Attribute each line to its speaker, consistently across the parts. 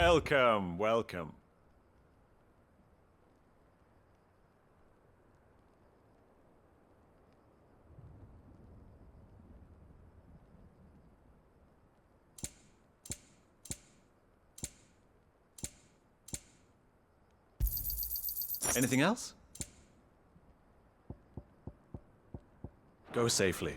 Speaker 1: Welcome, welcome. Anything else? Go safely.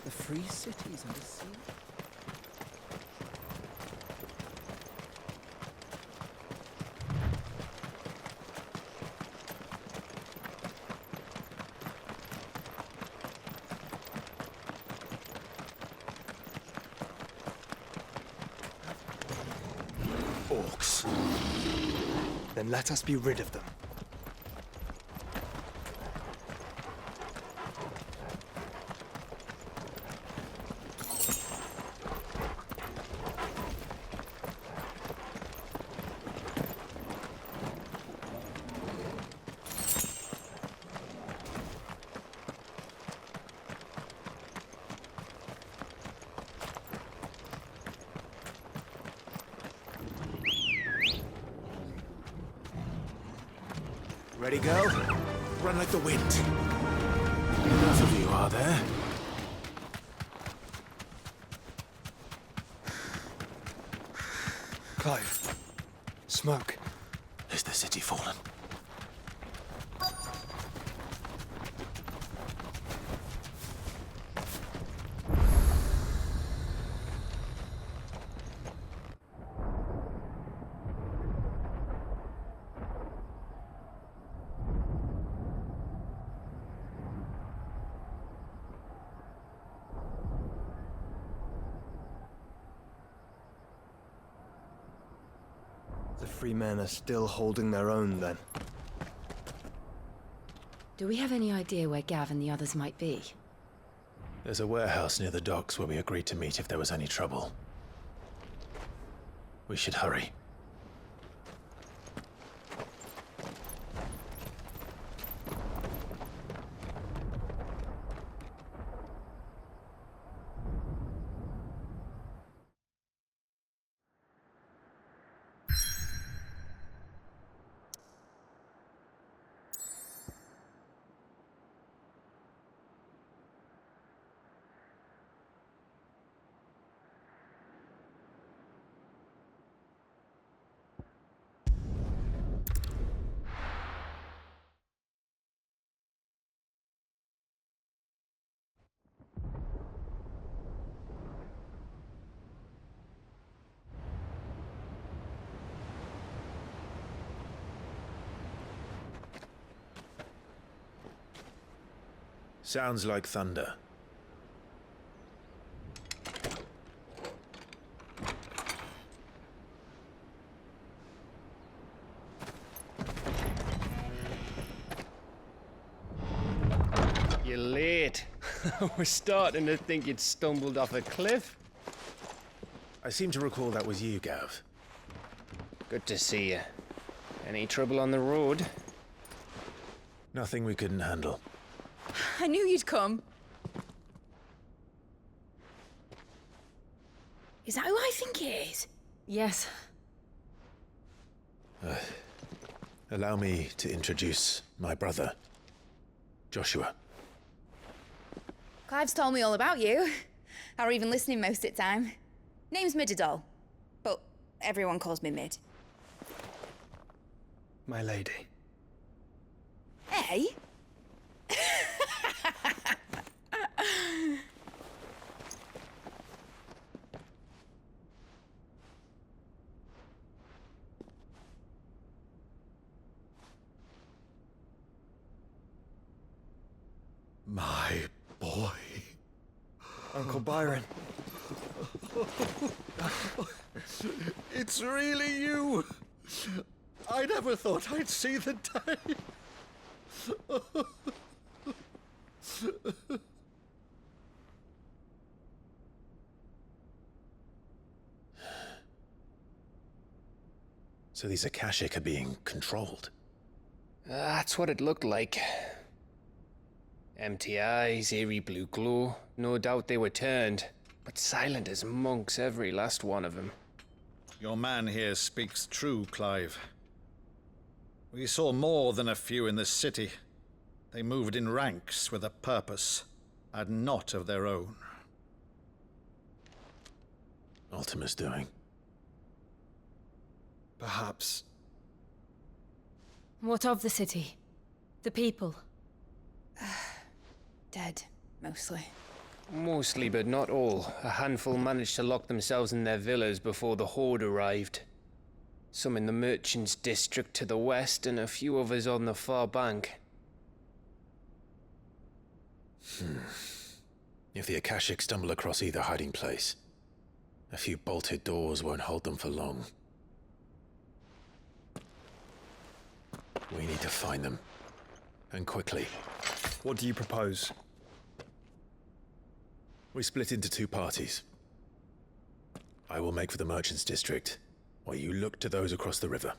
Speaker 2: The free cities under sea.
Speaker 3: Orcs. Then let us be rid of them. Ready, go? Run like the wind. Enough of you, are there? Clive. Smoke. Is the city fallen? The free men are still holding their own, then.
Speaker 4: Do we have any idea where Gav and the others might be?
Speaker 5: There's a warehouse near the docks where we agreed to meet if there was any trouble. We should hurry. Sounds like thunder.
Speaker 6: You're late. We're starting to think you'd stumbled off a cliff.
Speaker 5: I seem to recall that was you, Gav.
Speaker 6: Good to see you. Any trouble on the road?
Speaker 5: Nothing we couldn't handle.
Speaker 4: I knew you'd come.
Speaker 7: Is that who I think it is?
Speaker 4: Yes.
Speaker 5: Allow me to introduce my brother, Joshua.
Speaker 7: Clive's told me all about you. Or even listening most of the time. Name's Midadol, but everyone calls me Mid.
Speaker 3: My lady.
Speaker 7: Hey?
Speaker 1: My boy.
Speaker 3: Uncle Byron.
Speaker 1: It's really you. I never thought I'd see the day.
Speaker 5: So these Akashic are being controlled.
Speaker 6: That's what it looked like. Empty eyes, eerie blue glow. No doubt they were turned, but silent as monks, every last one of them.
Speaker 1: Your man here speaks true, Clive. We saw more than a few in this city. They moved in ranks with a purpose, and not of their own.
Speaker 5: Ultima's doing.
Speaker 3: Perhaps.
Speaker 4: What of the city? The people?
Speaker 7: Dead, mostly.
Speaker 6: Mostly, but not all. A handful managed to lock themselves in their villas before the Horde arrived. Some in the Merchants' District to the west, and a few others on the far bank.
Speaker 5: If the Akashic stumble across either hiding place, a few bolted doors won't hold them for long. We need to find them. And quickly.
Speaker 3: What do you propose?
Speaker 5: We split into two parties. I will make for the Merchants' District, while you look to those across the river.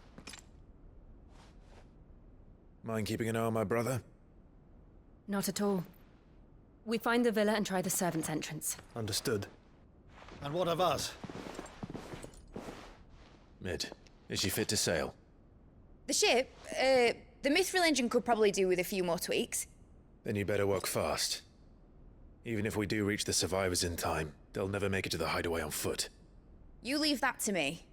Speaker 5: Mind keeping an eye on my brother?
Speaker 4: Not at all. We find the villa and try the servants' entrance.
Speaker 3: Understood.
Speaker 1: And what of us?
Speaker 5: Mid, is she fit to sail?
Speaker 7: The ship, the Mithril engine could probably do with a few more tweaks.
Speaker 5: Then you better work fast. Even if we do reach the survivors in time, they'll never make it to the hideaway on foot.
Speaker 7: You leave that to me.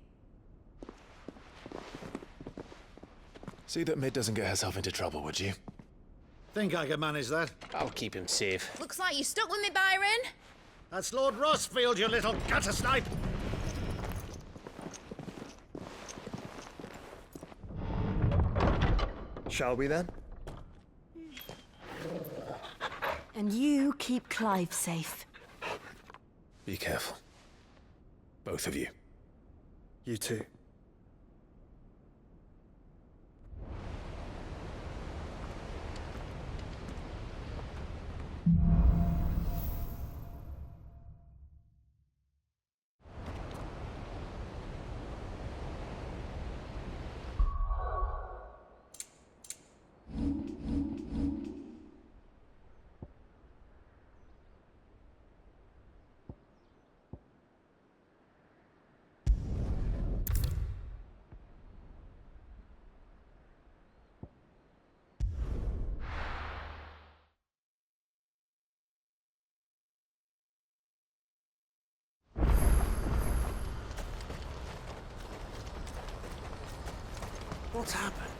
Speaker 5: See that Mid doesn't get herself into trouble, would you?
Speaker 1: Think I can manage that?
Speaker 6: I'll keep him safe.
Speaker 7: Looks like you stuck with me, Byron.
Speaker 1: That's Lord Rossfield, you little gutter snipe!
Speaker 3: Shall we then?
Speaker 8: And you keep Clive safe.
Speaker 5: Be careful. Both of you.
Speaker 3: You too.
Speaker 9: What's happened?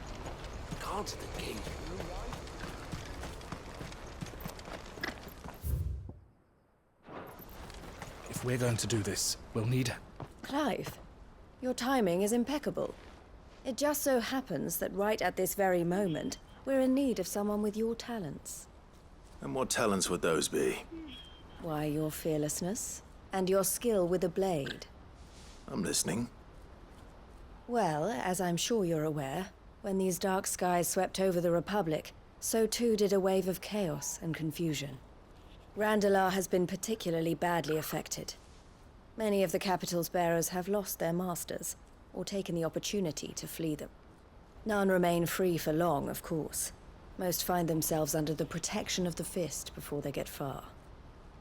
Speaker 9: Guards at the gate.
Speaker 3: If we're going to do this, we'll need...
Speaker 8: Clive, your timing is impeccable. It just so happens that right at this very moment, we're in need of someone with your talents.
Speaker 5: And what talents would those be?
Speaker 8: Why, your fearlessness and your skill with a blade.
Speaker 5: I'm listening.
Speaker 8: Well, as I'm sure you're aware, when these dark skies swept over the Republic, so too did a wave of chaos and confusion. Randalar has been particularly badly affected. Many of the capital's bearers have lost their masters, or taken the opportunity to flee them. None remain free for long, of course. Most find themselves under the protection of the Fist before they get far.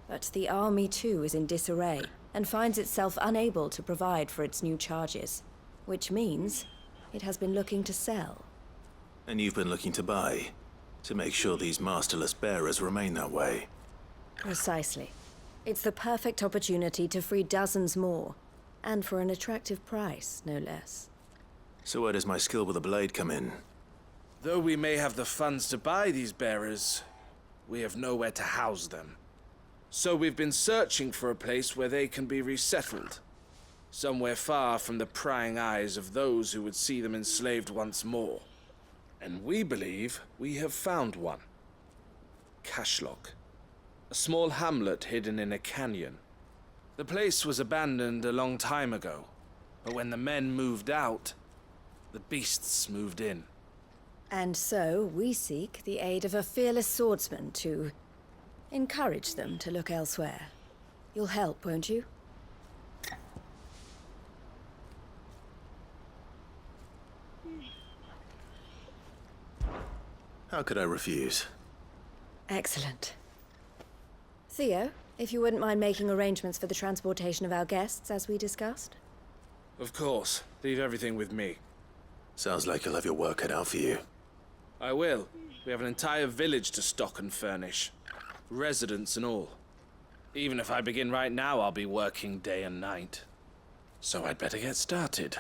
Speaker 8: But the army too is in disarray, and finds itself unable to provide for its new charges. Which means it has been looking to sell.
Speaker 5: And you've been looking to buy, to make sure these masterless bearers remain that way.
Speaker 8: Precisely. It's the perfect opportunity to free dozens more, and for an attractive price, no less.
Speaker 5: So where does my skill with a blade come in?
Speaker 9: Though we may have the funds to buy these bearers, we have nowhere to house them. So we've been searching for a place where they can be resettled. Somewhere far from the prying eyes of those who would see them enslaved once more. And we believe we have found one. Cashlock. A small hamlet hidden in a canyon. The place was abandoned a long time ago, but when the men moved out, the beasts moved in.
Speaker 8: And so we seek the aid of a fearless swordsman to encourage them to look elsewhere. You'll help, won't you?
Speaker 5: How could I refuse?
Speaker 8: Excellent. Theo, if you wouldn't mind making arrangements for the transportation of our guests, as we discussed.
Speaker 9: Of course. Leave everything with me.
Speaker 5: Sounds like you'll have your work cut out for you.
Speaker 9: I will. We have an entire village to stock and furnish. Residents and all. Even if I begin right now, I'll be working day and night. So I'd better get started.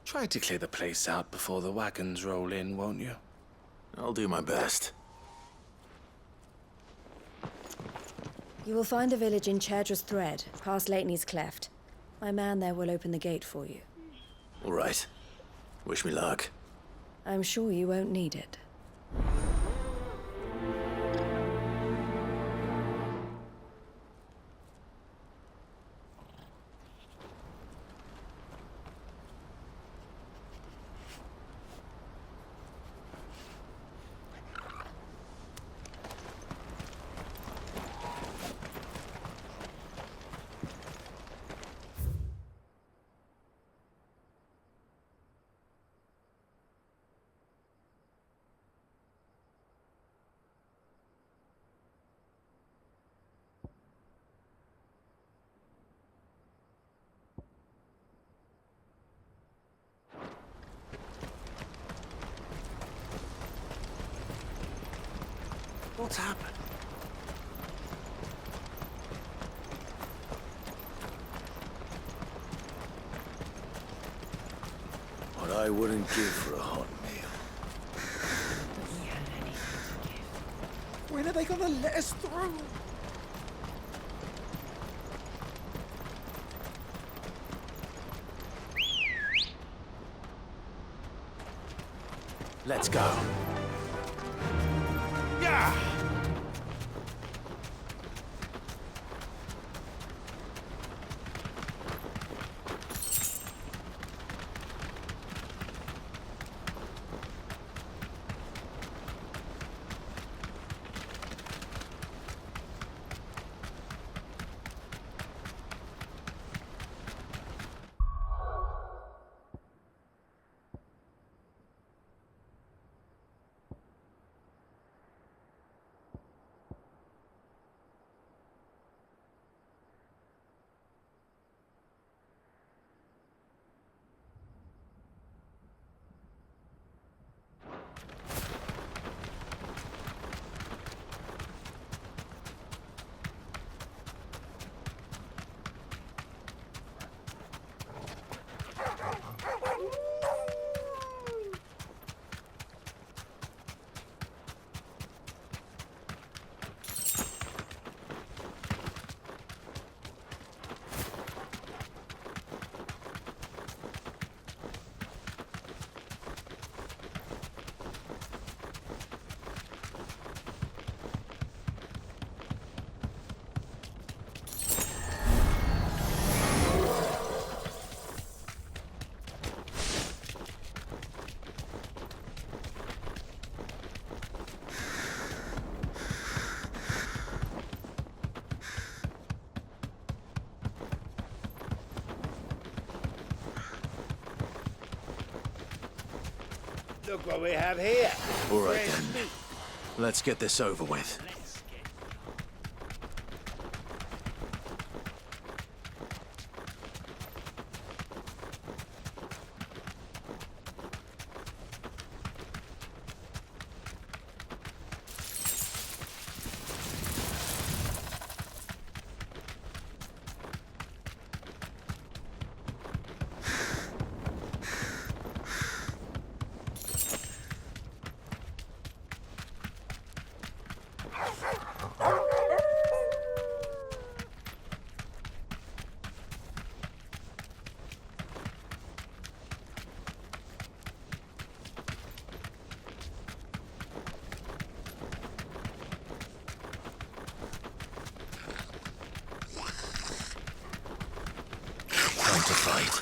Speaker 9: Try to clear the place out before the wagons roll in, won't you?
Speaker 5: I'll do my best.
Speaker 8: You will find a village in Chairdra's Thread, past Lateney's Cleft. My man there will open the gate for you.
Speaker 5: All right. Wish me luck.
Speaker 8: I'm sure you won't need it.
Speaker 3: What's happened?
Speaker 2: What I wouldn't give for a hot meal.
Speaker 8: He had anything to give.
Speaker 3: When are they gonna let us through? Let's go. Yeah!
Speaker 2: Look what we have here.
Speaker 3: All right then. Let's get this over with.
Speaker 5: Time to fight.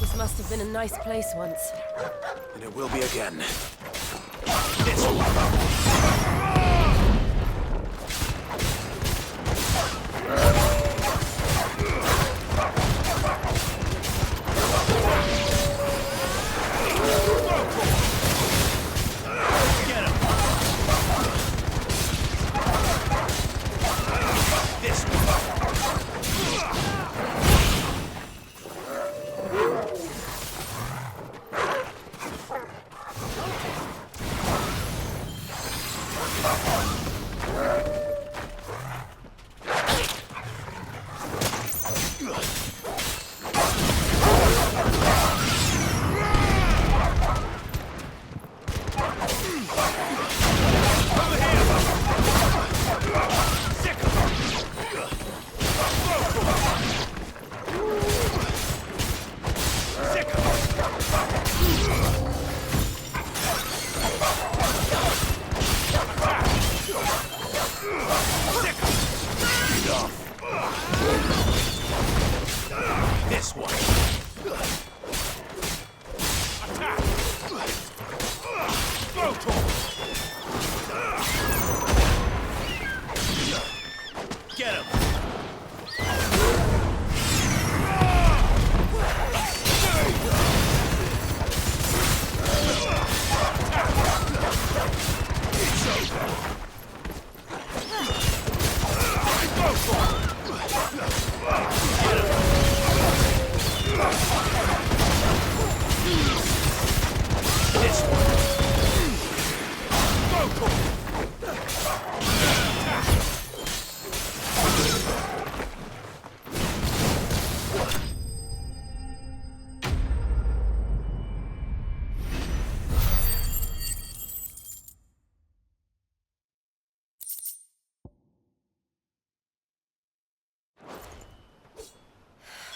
Speaker 4: This must have been a nice place once.
Speaker 3: And it will be again.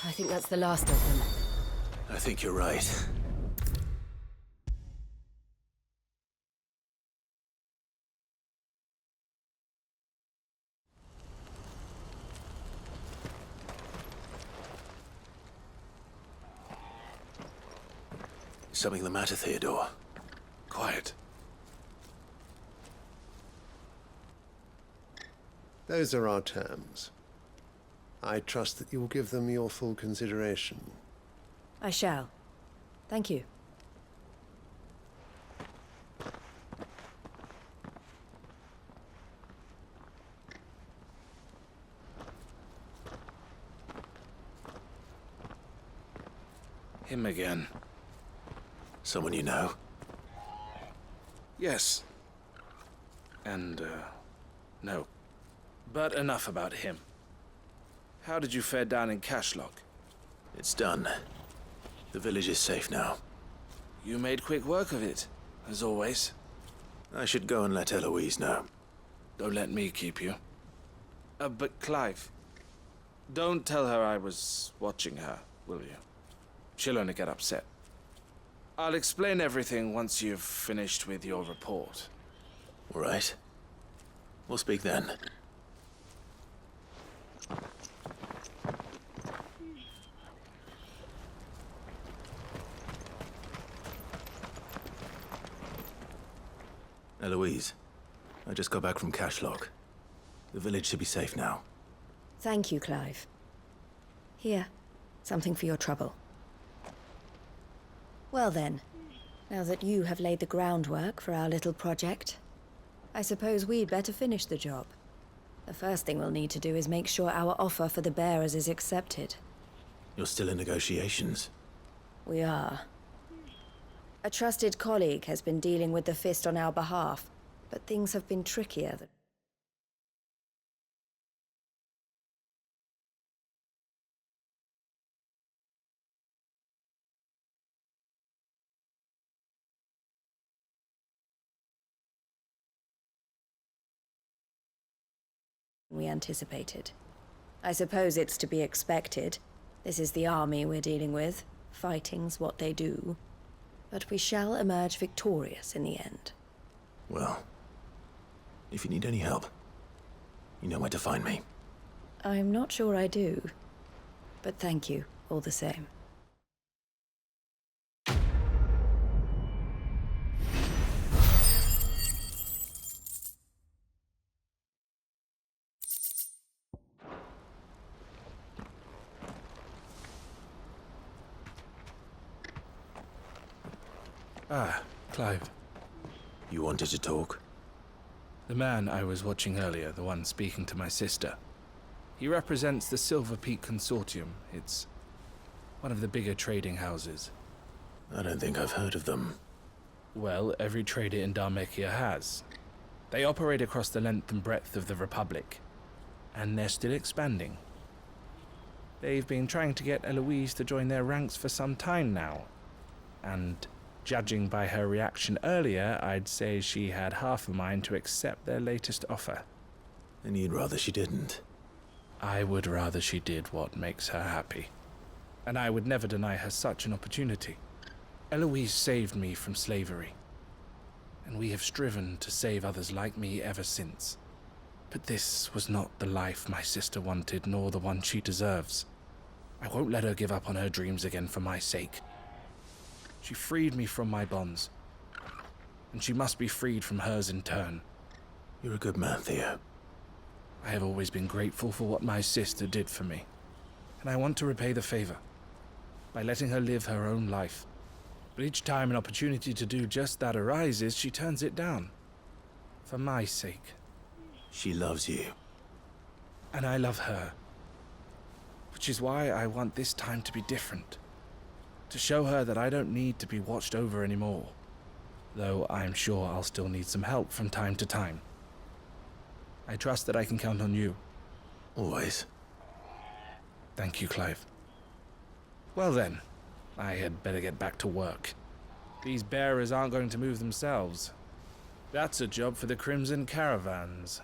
Speaker 8: I think that's the last of them.
Speaker 3: I think you're right. Is something the matter, Theodore? Quiet.
Speaker 10: Those are our terms. I trust that you will give them your full consideration.
Speaker 8: I shall. Thank you.
Speaker 9: Him again.
Speaker 3: Someone you know?
Speaker 9: Yes. And, no. But enough about him. How did you fare down in Cashlock?
Speaker 3: It's done. The village is safe now.
Speaker 9: You made quick work of it, as always.
Speaker 3: I should go and let Eloise know.
Speaker 9: Don't let me keep you. But Clive, don't tell her I was watching her, will you? She'll only get upset. I'll explain everything once you've finished with your report.
Speaker 3: All right. We'll speak then. Eloise, I just got back from Cashlock. The village should be safe now.
Speaker 8: Thank you, Clive. Here, something for your trouble. Well then, now that you have laid the groundwork for our little project, I suppose we'd better finish the job. The first thing we'll need to do is make sure our offer for the bearers is accepted.
Speaker 5: You're still in negotiations?
Speaker 8: We are. A trusted colleague has been dealing with the Fist on our behalf, but things have been trickier than we anticipated. I suppose it's to be expected. This is the army we're dealing with. Fighting's what they do. But we shall emerge victorious in the end.
Speaker 5: Well, if you need any help, you know where to find me.
Speaker 8: I'm not sure I do. But thank you, all the same.
Speaker 3: Ah, Clive.
Speaker 5: You wanted to talk?
Speaker 3: The man I was watching earlier, the one speaking to my sister. He represents the Silver Peak Consortium. It's one of the bigger trading houses.
Speaker 5: I don't think I've heard of them.
Speaker 3: Well, every trader in Dharmekia has. They operate across the length and breadth of the Republic, and they're still expanding. They've been trying to get Eloise to join their ranks for some time now, and judging by her reaction earlier, I'd say she had half a mind to accept their latest offer.
Speaker 5: And you'd rather she didn't?
Speaker 3: I would rather she did what makes her happy, and I would never deny her such an opportunity. Eloise saved me from slavery, and we have striven to save others like me ever since. But this was not the life my sister wanted, nor the one she deserves. I won't let her give up on her dreams again for my sake. She freed me from my bonds, and she must be freed from hers in turn.
Speaker 5: You're a good man, Theo.
Speaker 3: I have always been grateful for what my sister did for me, and I want to repay the favor by letting her live her own life. But each time an opportunity to do just that arises, she turns it down. For my sake.
Speaker 5: She loves you.
Speaker 3: And I love her. Which is why I want this time to be different. To show her that I don't need to be watched over anymore. Though I'm sure I'll still need some help from time to time. I trust that I can count on you.
Speaker 5: Always.
Speaker 3: Thank you, Clive. Well then, I had better get back to work. These bearers aren't going to move themselves. That's a job for the Crimson Caravans.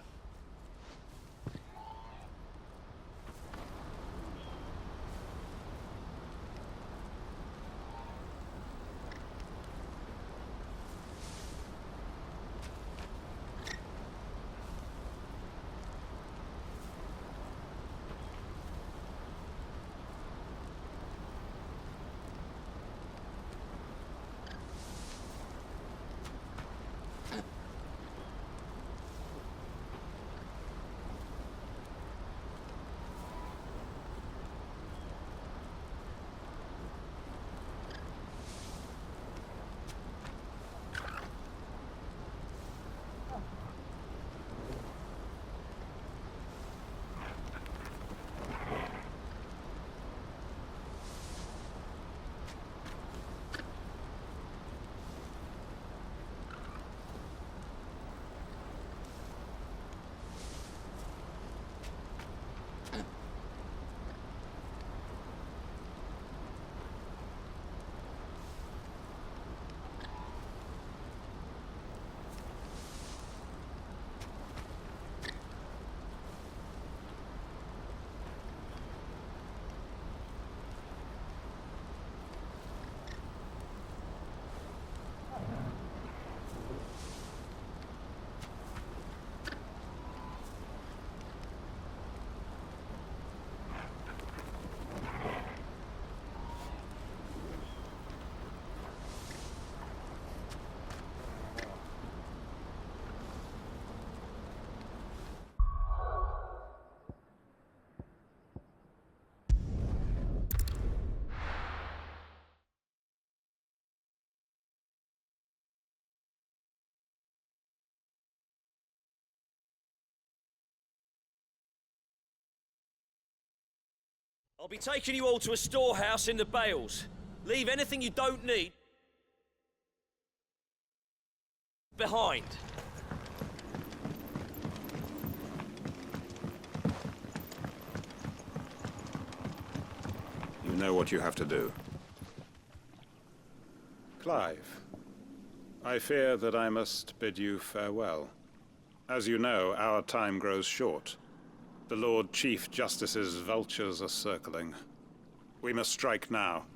Speaker 11: I'll be taking you all to a storehouse in the Bales. Leave anything you don't need behind.
Speaker 12: You know what you have to do. Clive, I fear that I must bid you farewell. As you know, our time grows short. The Lord Chief Justice's vultures are circling. We must strike now.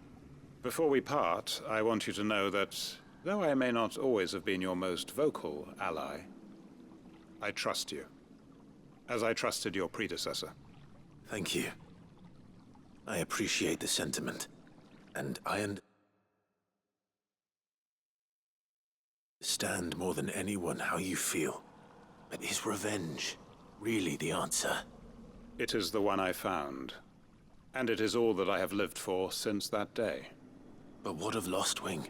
Speaker 12: Before we part, I want you to know that, though I may not always have been your most vocal ally, I trust you, as I trusted your predecessor.
Speaker 5: Thank you. I appreciate the sentiment, and I understand more than anyone how you feel. But is revenge really the answer?
Speaker 12: It is the one I found, and it is all that I have lived for since that day.
Speaker 5: But what of Lost Wing?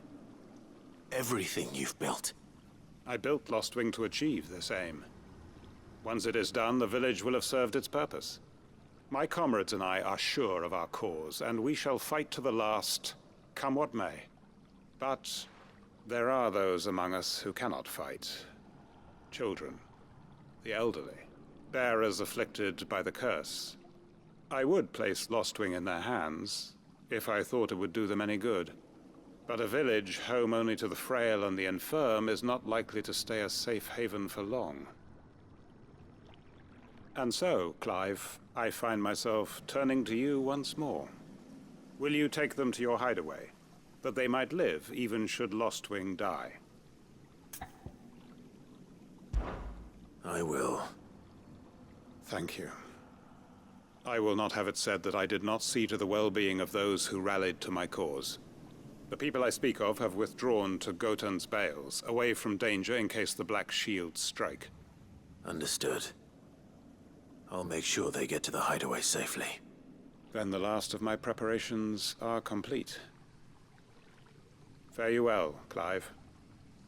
Speaker 5: everything you've built?
Speaker 12: I built Lostwing to achieve this aim. Once it is done, the village will have served its purpose. My comrades and I are sure of our cause, and we shall fight to the last, come what may. But there are those among us who cannot fight. Children, the elderly, bearers afflicted by the curse. I would place Lostwing in their hands, if I thought it would do them any good. But a village home only to the frail and the infirm is not likely to stay a safe haven for long. And so, Clive, I find myself turning to you once more. Will you take them to your hideaway, that they might live even should Lostwing die?
Speaker 5: I will.
Speaker 12: Thank you. I will not have it said that I did not see to the well-being of those who rallied to my cause. The people I speak of have withdrawn to Gotan's Bales, away from danger in case the Black Shields strike.
Speaker 5: Understood. I'll make sure they get to the hideaway safely.
Speaker 12: Then the last of my preparations are complete. Fare you well, Clive.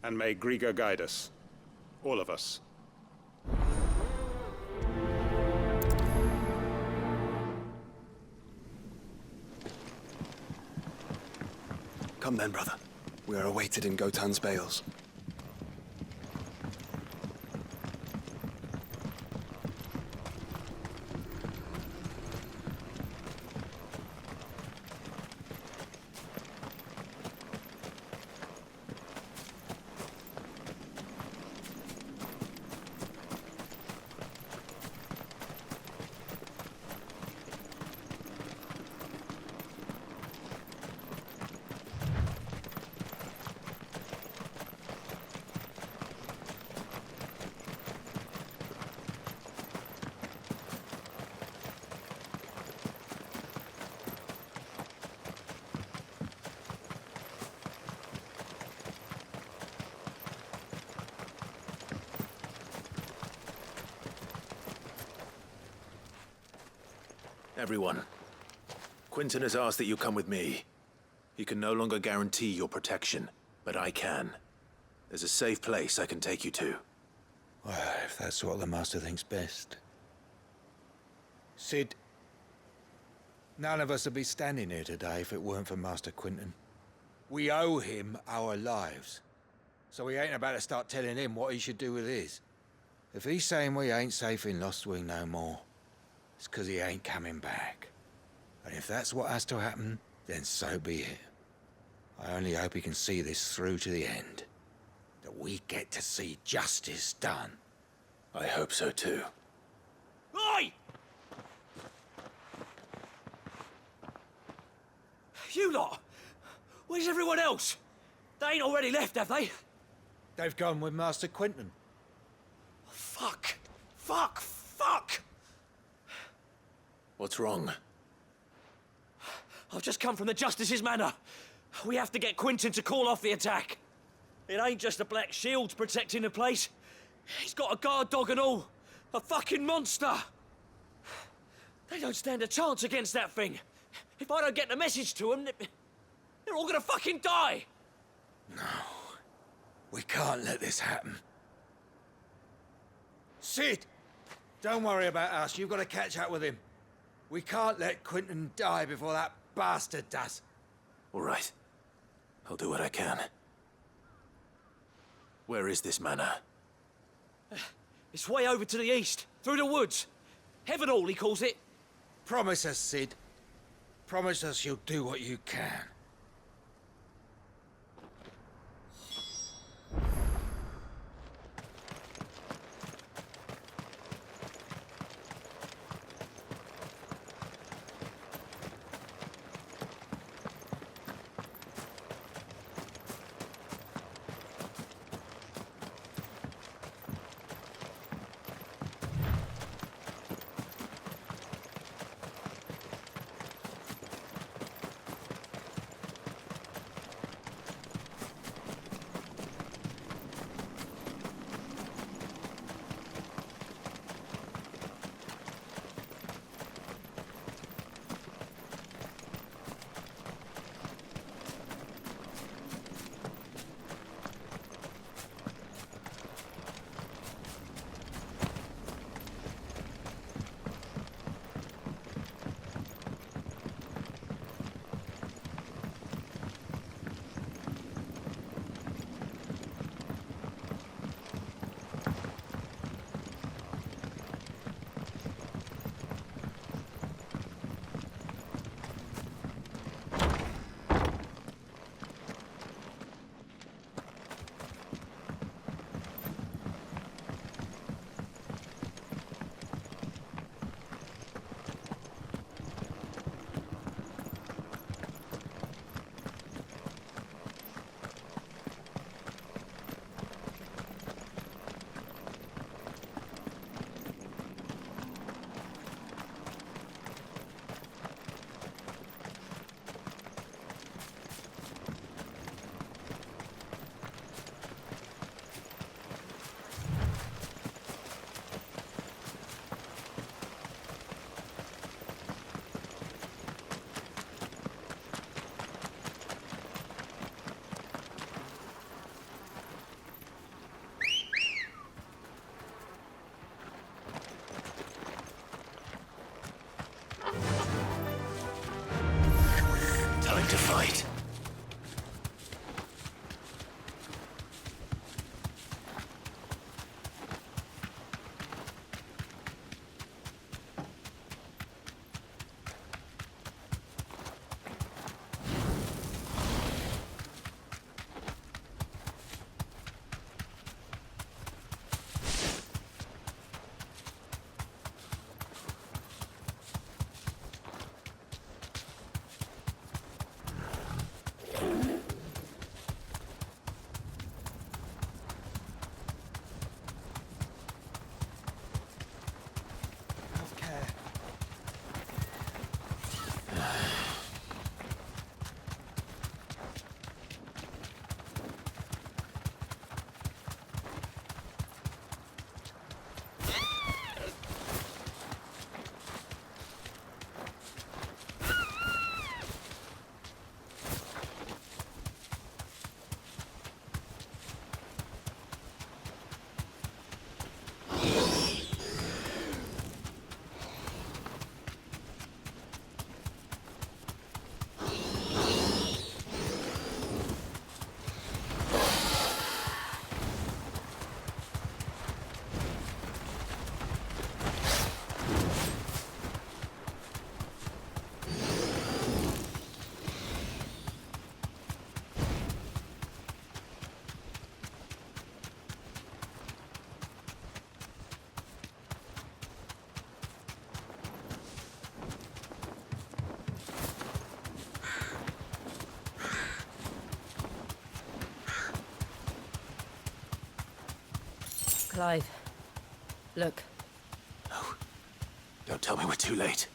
Speaker 12: And may Griga guide us. All of us.
Speaker 13: Come then, brother. We are awaited in Gotan's Bales.
Speaker 5: Everyone, Quinton has asked that you come with me. He can no longer guarantee your protection, but I can. There's a safe place I can take you to.
Speaker 2: Well, if that's what the Master thinks best. Sid, none of us would be standing here today if it weren't for Master Quinton. We owe him our lives. So we ain't about to start telling him what he should do with his. If he's saying we ain't safe in Lostwing no more, it's 'cause he ain't coming back. And if that's what has to happen, then so be it. I only hope he can see this through to the end. That we get to see justice done.
Speaker 5: I hope so too.
Speaker 11: Oi! You lot! Where's everyone else? They ain't already left, have they?
Speaker 2: They've gone with Master Quinton.
Speaker 11: Fuck! Fuck! Fuck!
Speaker 5: What's wrong?
Speaker 11: I've just come from the Justice's Manor. We have to get Quinton to call off the attack. It ain't just the Black Shields protecting the place. He's got a guard dog and all. A fucking monster. They don't stand a chance against that thing. If I don't get the message to them, they're all gonna fucking die.
Speaker 2: No. We can't let this happen. Sid! Don't worry about us. You've got to catch up with him. We can't let Quinton die before that bastard does.
Speaker 5: All right. I'll do what I can. Where is this manor?
Speaker 11: It's way over to the east, through the woods. Heavenhall, he calls it.
Speaker 2: Promise us, Sid. Promise us you'll do what you can.
Speaker 5: time to fight.
Speaker 4: Clive, look.
Speaker 5: No. Don't tell me we're too late.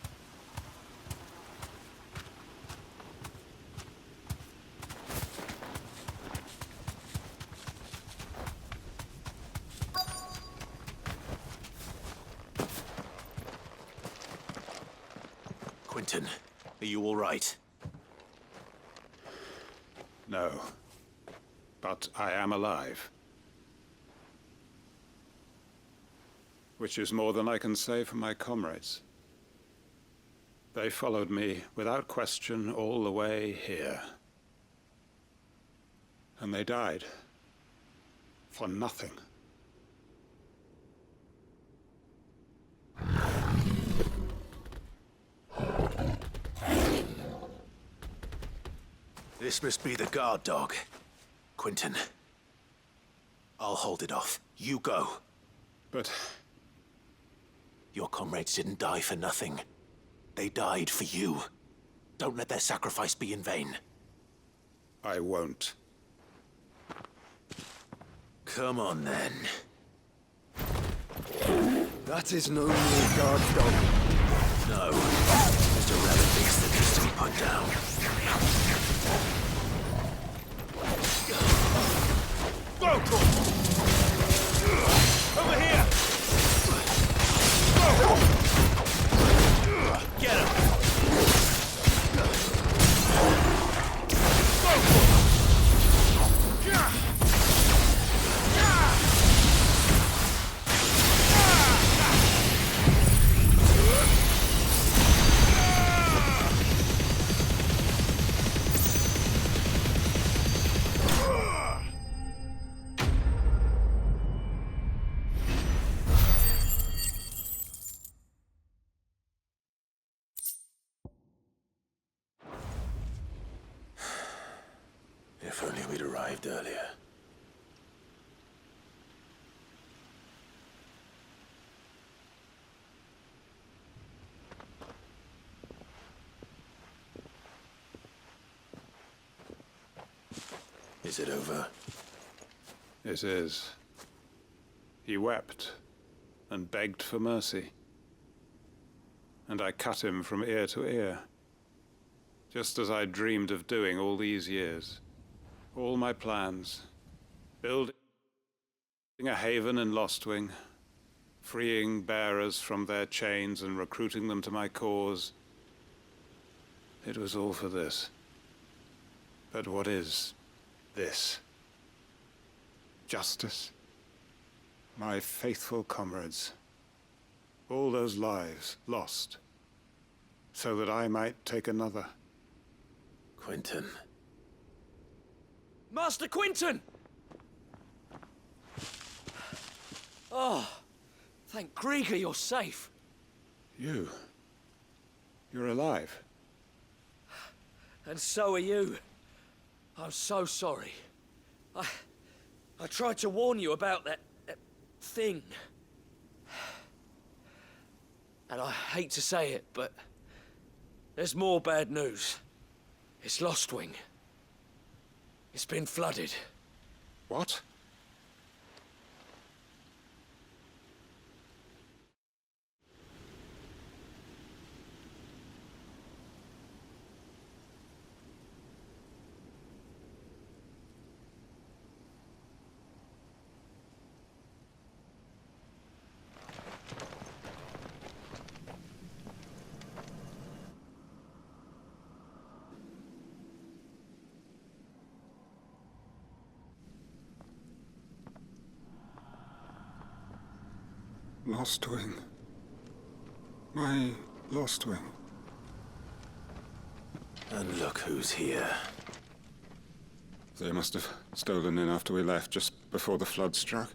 Speaker 5: Quentin, are you all right?
Speaker 12: No. But I am alive. Which is more than I can say for my comrades. They followed me without question all the way here. And they died. For nothing.
Speaker 5: This must be the guard dog. Quentin. I'll hold it off. You go.
Speaker 12: But...
Speaker 5: Your comrades didn't die for nothing. They died for you. Don't let their sacrifice be in vain.
Speaker 12: I won't.
Speaker 5: Come on, then.
Speaker 13: That is no mere guard dog.
Speaker 5: No. Just a relic beast that needs to be put down. Over here! Get him! If only we'd arrived earlier. Is it over?
Speaker 12: It is. He wept and begged for mercy. And I cut him from ear to ear. Just as I dreamed of doing all these years. All my plans. Building a haven in Lostwing. Freeing bearers from their chains and recruiting them to my cause. It was all for this. But what is this? Justice? My faithful comrades. All those lives lost. So that I might take another.
Speaker 5: Quinton.
Speaker 11: Master Quinton! Oh, thank Grieger you're safe.
Speaker 12: You're alive.
Speaker 11: And so are you. I'm so sorry. I tried to warn you about that thing. And I hate to say it, but there's more bad news. It's Lostwing. It's been flooded.
Speaker 12: What? Lostwing. My Lostwing.
Speaker 5: And look who's here.
Speaker 12: They must have stolen in after we left, just before the flood struck.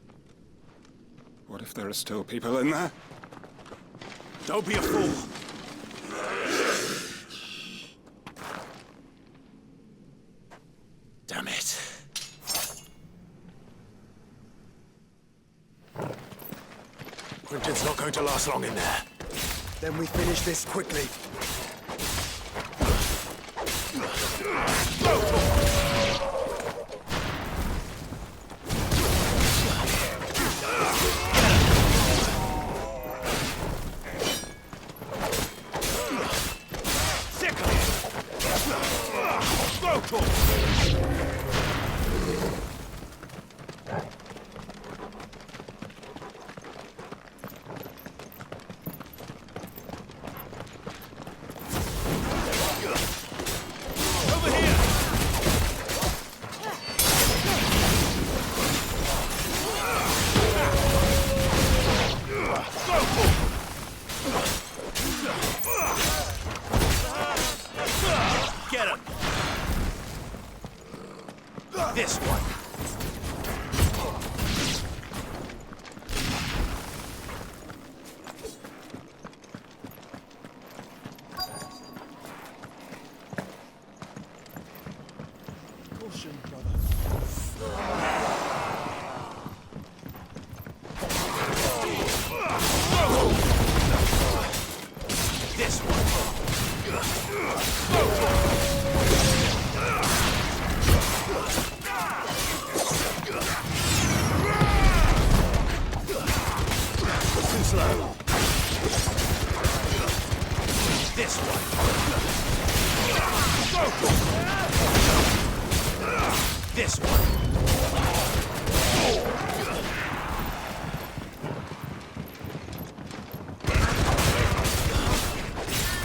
Speaker 12: What if there are still people in there?
Speaker 5: Don't be a fool! Damn it. Quinton's not going to last long in there.
Speaker 13: Then we finish this quickly.
Speaker 5: Get him! This one!
Speaker 9: Caution, brother.
Speaker 5: This one! Too slow. This one. This one.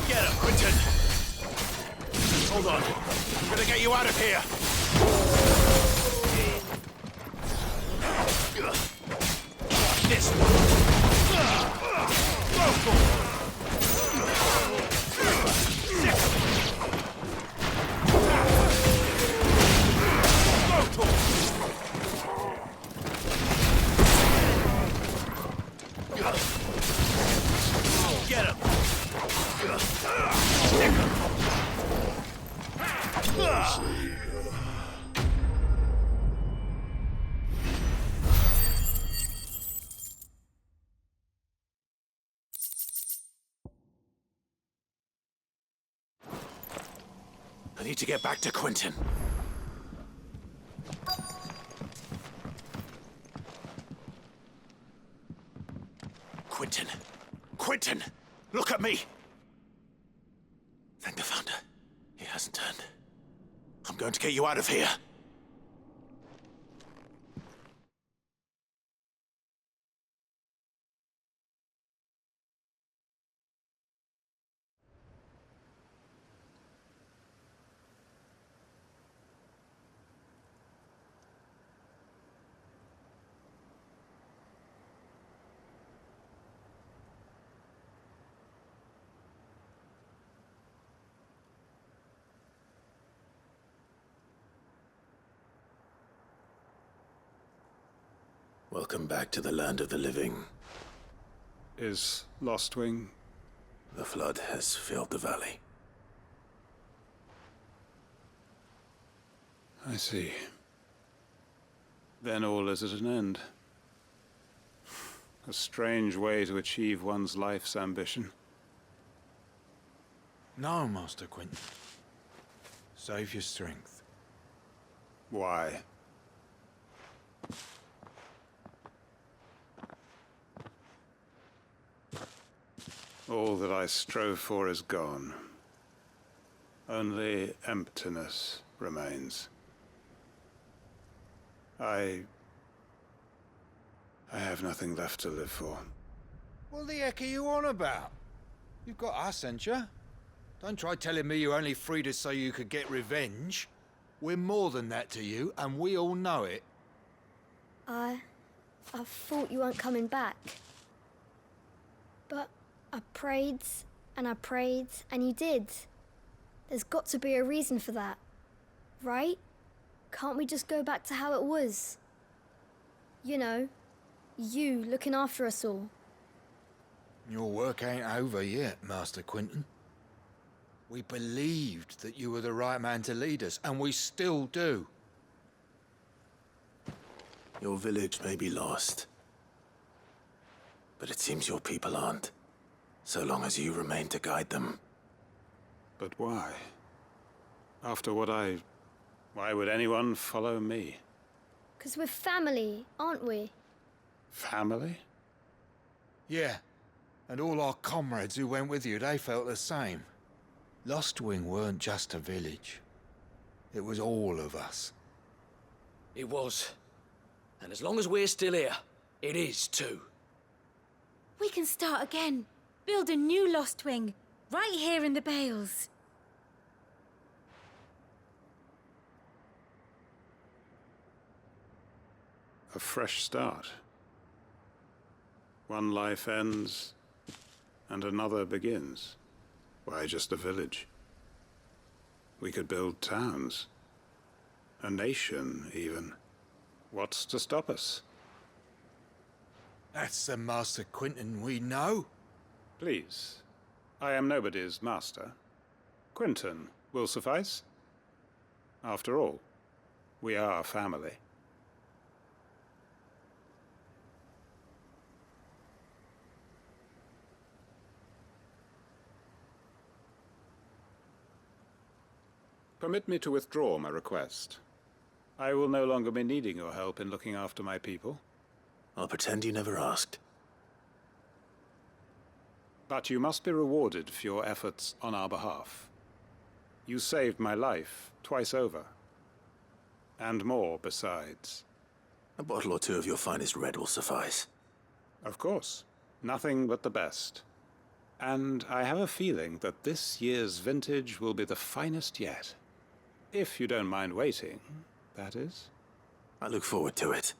Speaker 5: Get him, Quinton. Hold on. I'm gonna get you out of here. This one. Get him. Stick him. I need to get back to Quinton. Quinton. Quinton! Look at me! Thank the Founder. He hasn't turned. I'm going to get you out of here. Welcome back to the land of the living.
Speaker 12: Is Lostwing?
Speaker 5: The flood has filled the valley.
Speaker 12: I see. Then all is at an end. A strange way to achieve one's life's ambition.
Speaker 2: No, Master Quinton. Save your strength.
Speaker 12: Why? All that I strove for is gone. Only emptiness remains. I have nothing left to live for.
Speaker 2: What the heck are you on about? You've got us, ain't you? Don't try telling me you only freed us so you could get revenge. We're more than that to you, and we all know it.
Speaker 14: I thought you weren't coming back. But I prayed, and you did. There's got to be a reason for that, right? Can't we just go back to how it was? You know, you looking after us all.
Speaker 2: Your work ain't over yet, Master Quinton. We believed that you were the right man to lead us, and we still do.
Speaker 5: Your village may be lost, but it seems your people aren't, so long as you remain to guide them.
Speaker 12: But why? After what why would anyone follow me?
Speaker 14: 'Cause we're family, aren't we?
Speaker 12: Family?
Speaker 2: Yeah, and all our comrades who went with you, they felt the same. Lostwing weren't just a village. It was all of us.
Speaker 11: It was. And as long as we're still here, it is too.
Speaker 15: We can start again. Build a new Lostwing, right here in the Bales.
Speaker 12: A fresh start. One life ends, and another begins. Why just a village? We could build towns. A nation, even. What's to stop us?
Speaker 2: That's the Master Quinton we know.
Speaker 12: Please. I am nobody's master. Quinton will suffice. After all, we are family. Permit me to withdraw my request. I will no longer be needing your help in looking after my people.
Speaker 5: I'll pretend you never asked.
Speaker 12: But you must be rewarded for your efforts on our behalf. You saved my life twice over. And more besides.
Speaker 5: A bottle or two of your finest red will suffice.
Speaker 12: Of course. Nothing but the best. And I have a feeling that this year's vintage will be the finest yet. If you don't mind waiting, that is.
Speaker 5: I look forward to it.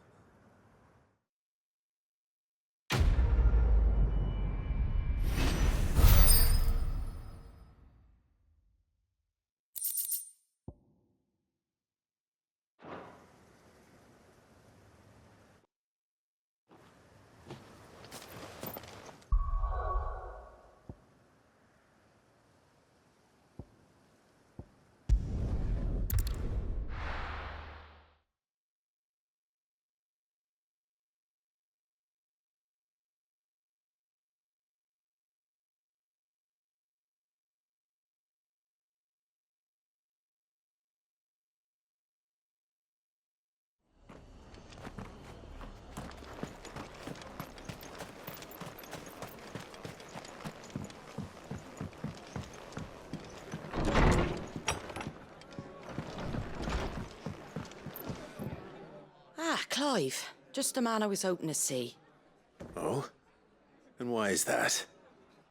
Speaker 16: Ah, Clive. Just the man I was hoping to see.
Speaker 5: Oh? And why is that?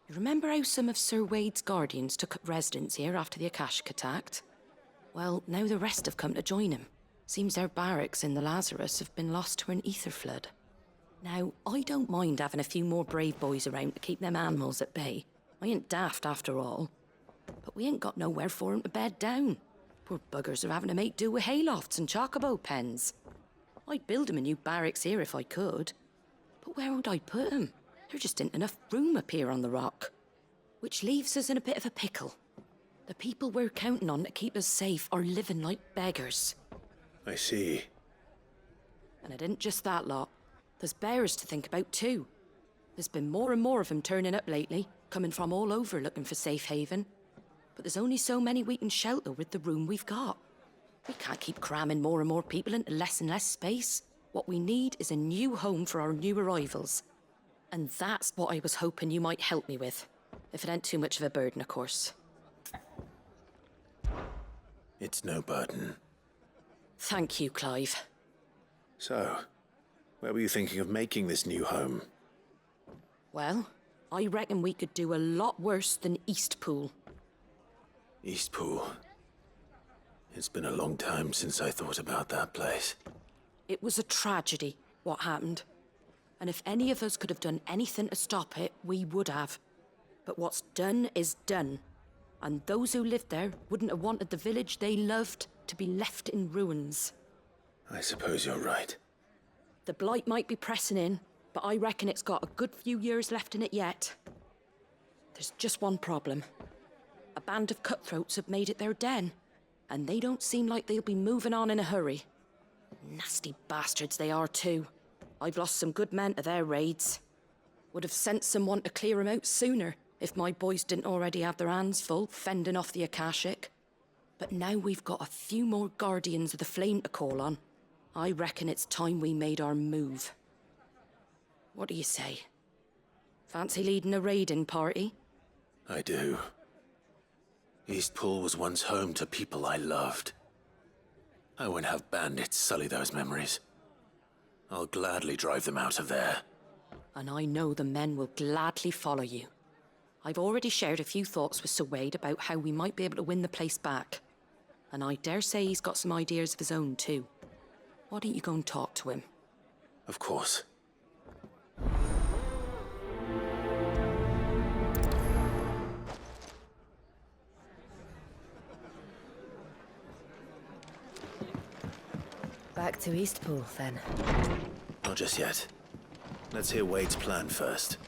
Speaker 16: You remember how some of Sir Wade's guardians took up residence here after the Akashic attacked? Well, now the rest have come to join him. Seems their barracks in the Lazarus have been lost to an ether flood. Now, I don't mind having a few more brave boys around to keep them animals at bay. I ain't daft after all. But we ain't got nowhere for 'em to bed down. Poor buggers are having to make do with haylofts and chocobo pens. I'd build 'em a new barracks here if I could. But where would I put 'em? There just ain't enough room up here on the rock. Which leaves us in a bit of a pickle. The people we're counting on to keep us safe are living like beggars.
Speaker 5: I see.
Speaker 16: And it ain't just that lot. There's bears to think about too. There's been more and more of 'em turning up lately, coming from all over looking for safe haven. But there's only so many we can shelter with the room we've got. We can't keep cramming more and more people into less and less space. What we need is a new home for our new arrivals. And that's what I was hoping you might help me with. If it ain't too much of a burden, of course.
Speaker 5: It's no burden.
Speaker 16: Thank you, Clive.
Speaker 5: So, where were you thinking of making this new home?
Speaker 16: Well, I reckon we could do a lot worse than Eastpool.
Speaker 5: Eastpool. It's been a long time since I thought about that place.
Speaker 16: It was a tragedy, what happened. And if any of us could have done anything to stop it, we would have. But what's done is done. And those who lived there wouldn't have wanted the village they loved to be left in ruins.
Speaker 5: I suppose you're right.
Speaker 16: The blight might be pressing in, but I reckon it's got a good few years left in it yet. There's just one problem. A band of cutthroats have made it their den, and they don't seem like they'll be moving on in a hurry. Nasty bastards they are too. I've lost some good men to their raids. Would have sent someone to clear 'em out sooner if my boys didn't already have their hands full fending off the Akashic. But now we've got a few more Guardians of the Flame to call on. I reckon it's time we made our move. What do you say? Fancy leading a raiding party?
Speaker 5: I do. Eastpool was once home to people I loved. I won't have bandits sully those memories. I'll gladly drive them out of there.
Speaker 16: And I know the men will gladly follow you. I've already shared a few thoughts with Sir Wade about how we might be able to win the place back. And I dare say he's got some ideas of his own too. Why don't you go and talk to him?
Speaker 5: Of course.
Speaker 8: Back to Eastpool, then.
Speaker 5: Not just yet. Let's hear Wade's plan first.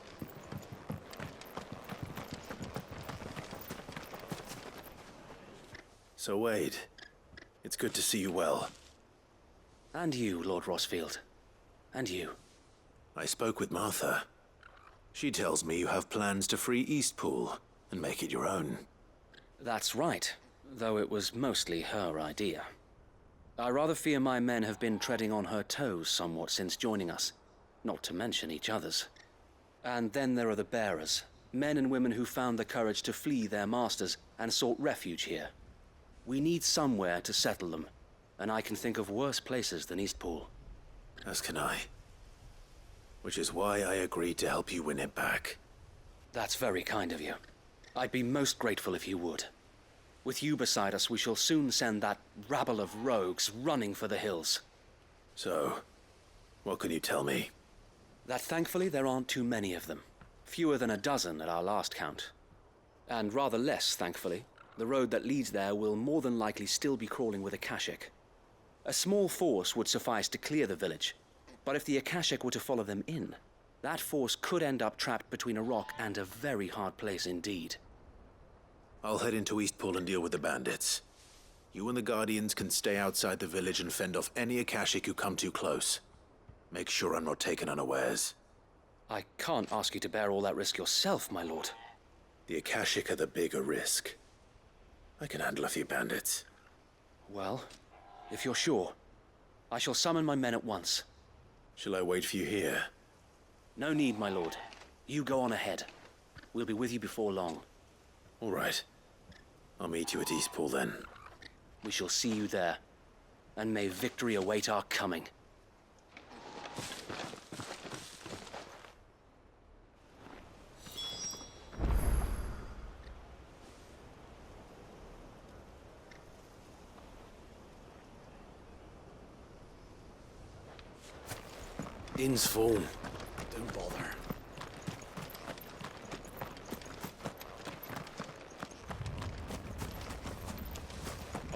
Speaker 5: So, Wade, it's good to see you well.
Speaker 11: And you, Lord Rossfield. And you.
Speaker 5: I spoke with Martha. She tells me you have plans to free Eastpool and make it your own.
Speaker 11: That's right, though it was mostly her idea. I rather fear my men have been treading on her toes somewhat since joining us, not to mention each other's. And then there are the bearers, men and women who found the courage to flee their masters and sought refuge here. We need somewhere to settle them, and I can think of worse places than Eastpool.
Speaker 5: As can I. Which is why I agreed to help you win it back.
Speaker 11: That's very kind of you. I'd be most grateful if you would. With you beside us, we shall soon send that rabble of rogues running for the hills.
Speaker 5: So, what can you tell me?
Speaker 11: That thankfully there aren't too many of them. Fewer than a dozen at our last count. And rather less, thankfully. The road that leads there will more than likely still be crawling with Akashic. A small force would suffice to clear the village, but if the Akashic were to follow them in, that force could end up trapped between a rock and a very hard place indeed.
Speaker 5: I'll head into Eastpool and deal with the bandits. You and the Guardians can stay outside the village and fend off any Akashic who come too close. Make sure I'm not taken unawares.
Speaker 11: I can't ask you to bear all that risk yourself, my lord.
Speaker 5: The Akashic are the bigger risk. I can handle a few bandits.
Speaker 11: Well, if you're sure, I shall summon my men at once.
Speaker 5: Shall I wait for you here?
Speaker 11: No need, my lord. You go on ahead. We'll be with you before long.
Speaker 5: All right. I'll meet you at Eastpool then.
Speaker 11: We shall see you there. And may victory await our coming.
Speaker 5: Inn's phone.
Speaker 9: Don't bother.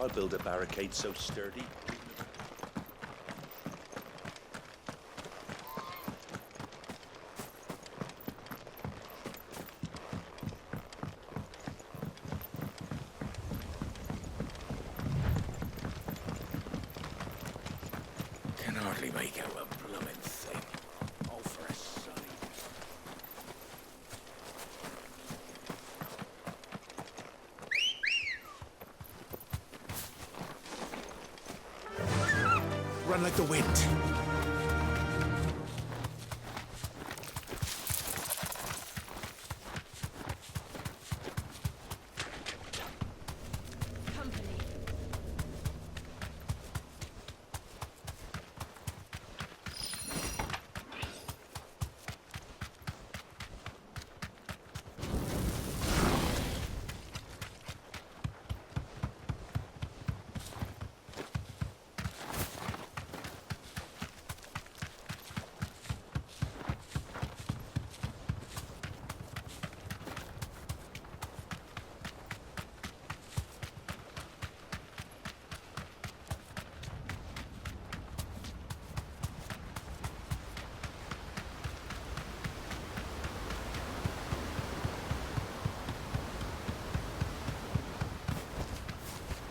Speaker 17: I'll build a barricade so sturdy.
Speaker 5: actually make out a blooming thing. All for a sonny.
Speaker 13: Run like the wind.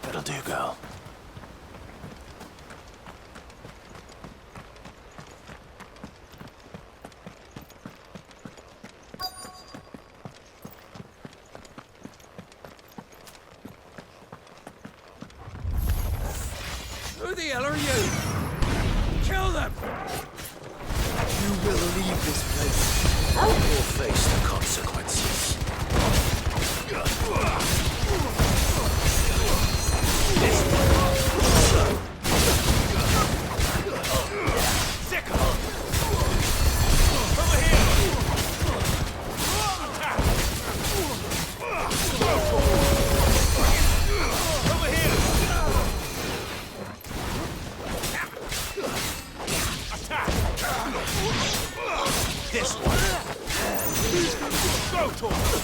Speaker 5: That'll do, girl.
Speaker 11: Who the hell are you? Kill them!
Speaker 5: You will leave this place or face the consequences.
Speaker 11: This one. Go to him.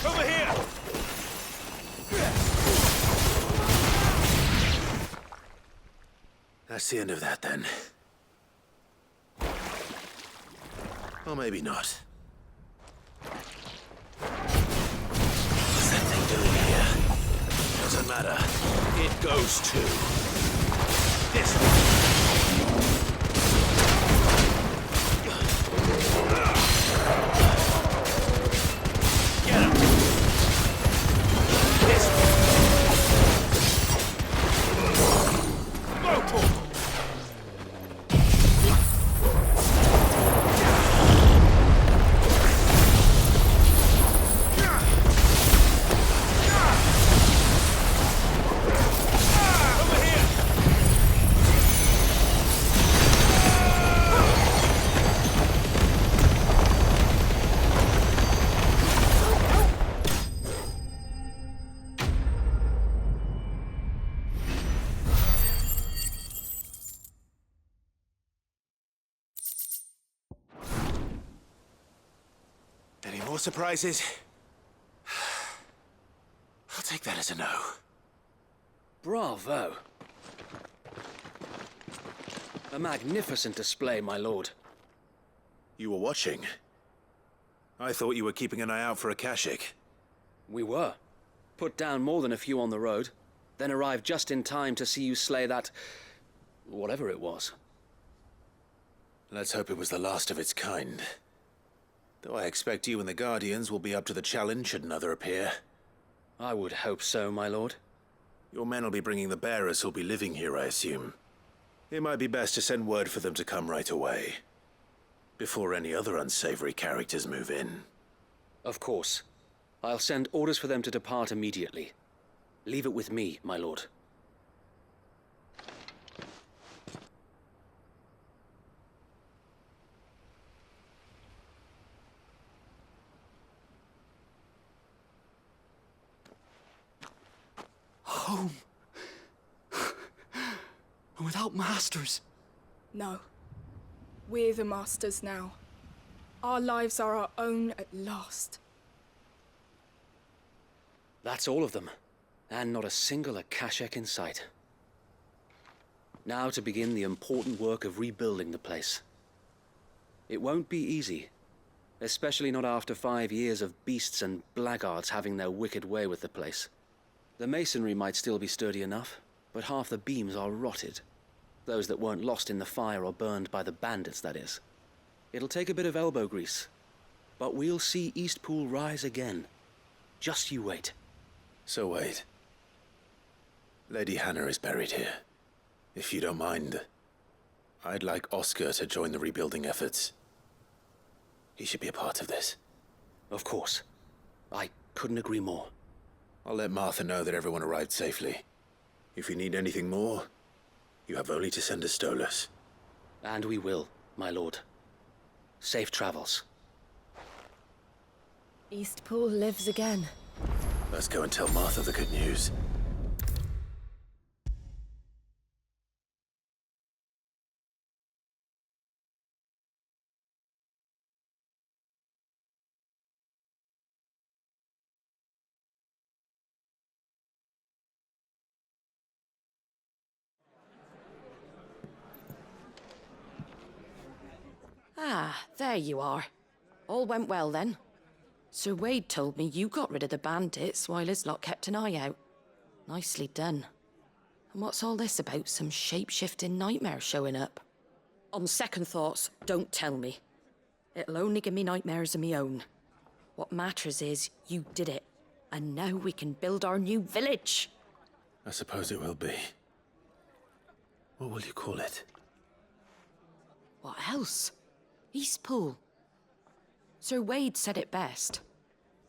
Speaker 11: Over here.
Speaker 5: That's the end of that, then. Or maybe not. What's that thing doing here? Doesn't matter. It goes to this one. Get him. This one. Go to him. Any more surprises? I'll take that as a no.
Speaker 11: Bravo. A magnificent display, my lord.
Speaker 5: You were watching? I thought you were keeping an eye out for a Kashik.
Speaker 11: We were. Put down more than a few on the road, then arrived just in time to see you slay that... whatever it was.
Speaker 5: Let's hope it was the last of its kind. Though I expect you and the Guardians will be up to the challenge should another appear.
Speaker 11: I would hope so, my lord.
Speaker 5: Your men will be bringing the bearers who'll be living here, I assume. It might be best to send word for them to come right away, before any other unsavory characters move in.
Speaker 11: Of course. I'll send orders for them to depart immediately. Leave it with me, my lord.
Speaker 17: Home. And without masters.
Speaker 18: No. We're the masters now. Our lives are our own at last.
Speaker 11: That's all of them. And not a single Akashek in sight. Now to begin the important work of rebuilding the place.
Speaker 19: It won't be easy. Especially not after 5 years of beasts and blackguards having their wicked way with the place. The masonry might still be sturdy enough, but half the beams are rotted. Those that weren't lost in the fire or burned by the bandits, that is. It'll take a bit of elbow grease, but we'll see Eastpool rise again. Just you wait.
Speaker 5: So wait. Lady Hannah is buried here. If you don't mind, I'd like Oscar to join the rebuilding efforts. He should be a part of this.
Speaker 19: Of course. I couldn't agree more.
Speaker 5: I'll let Martha know that everyone arrived safely. If you need anything more, you have only to send a Stolas.
Speaker 19: And we will, my lord. Safe travels.
Speaker 8: Eastpool lives again.
Speaker 5: Let's go and tell Martha the good news.
Speaker 16: Ah, there you are. All went well then. Sir Wade told me you got rid of the bandits while his lot kept an eye out. Nicely done. And what's all this about some shape-shifting nightmare showing up? On second thoughts, don't tell me. It'll only give me nightmares of me own. What matters is you did it. And now we can build our new village.
Speaker 5: I suppose it will be. What will you call it?
Speaker 16: What else? Eastpool. Sir Wade said it best.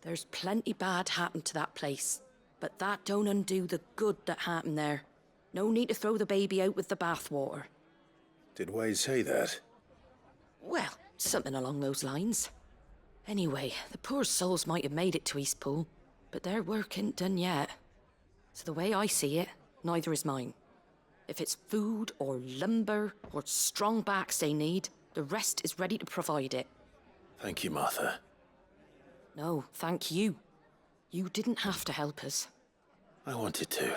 Speaker 16: There's plenty bad happened to that place, but that don't undo the good that happened there. No need to throw the baby out with the bathwater.
Speaker 5: Did Wade say that?
Speaker 16: Well, something along those lines. Anyway, the poor souls might have made it to Eastpool, but their work ain't done yet. So the way I see it, neither is mine. If it's food or lumber or strong backs they need, the rest is ready to provide it.
Speaker 5: Thank you, Martha.
Speaker 16: No, thank you. You didn't have to help us.
Speaker 5: I wanted to.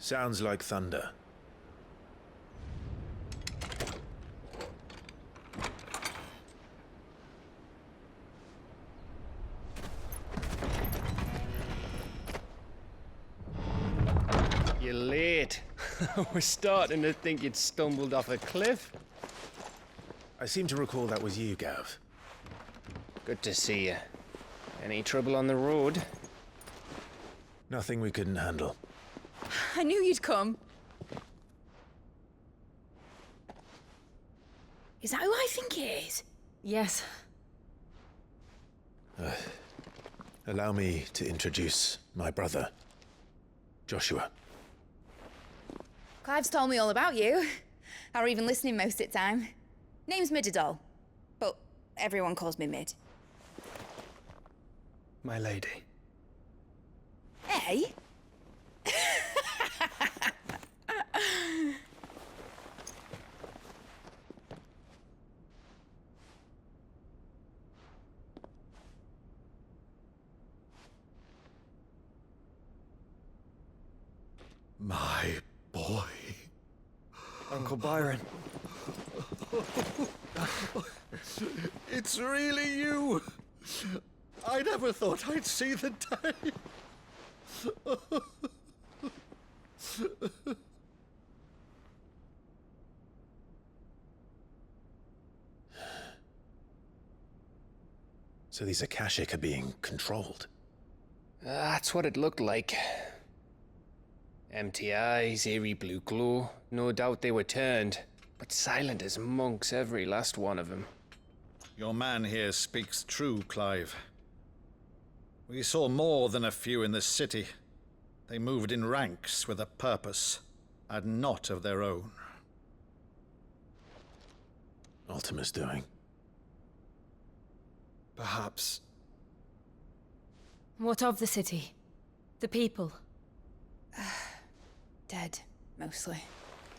Speaker 20: Sounds like thunder.
Speaker 6: You're late. We're starting to think you'd stumbled off a cliff.
Speaker 20: I seem to recall that was you, Gav.
Speaker 6: Good to see you. Any trouble on the road?
Speaker 20: Nothing we couldn't handle.
Speaker 18: I knew you'd come. Is that who I think it is?
Speaker 4: Yes.
Speaker 20: Allow me to introduce my brother, Joshua.
Speaker 7: Clive's told me all about you. Or even listening most of the time. Name's Mididol, but everyone calls me Mid.
Speaker 13: My lady.
Speaker 7: Hey?
Speaker 1: My boy.
Speaker 13: Uncle Byron.
Speaker 1: It's really you. I never thought I'd see the day.
Speaker 20: So these Akashic are being controlled.
Speaker 6: That's what it looked like. Empty eyes, eerie blue glow. No doubt they were turned, but silent as monks, every last one of them.
Speaker 1: Your man here speaks true, Clive. We saw more than a few in the city. They moved in ranks with a purpose, and not of their own.
Speaker 20: Ultima's doing.
Speaker 13: Perhaps.
Speaker 4: What of the city? The people?
Speaker 7: Dead, mostly.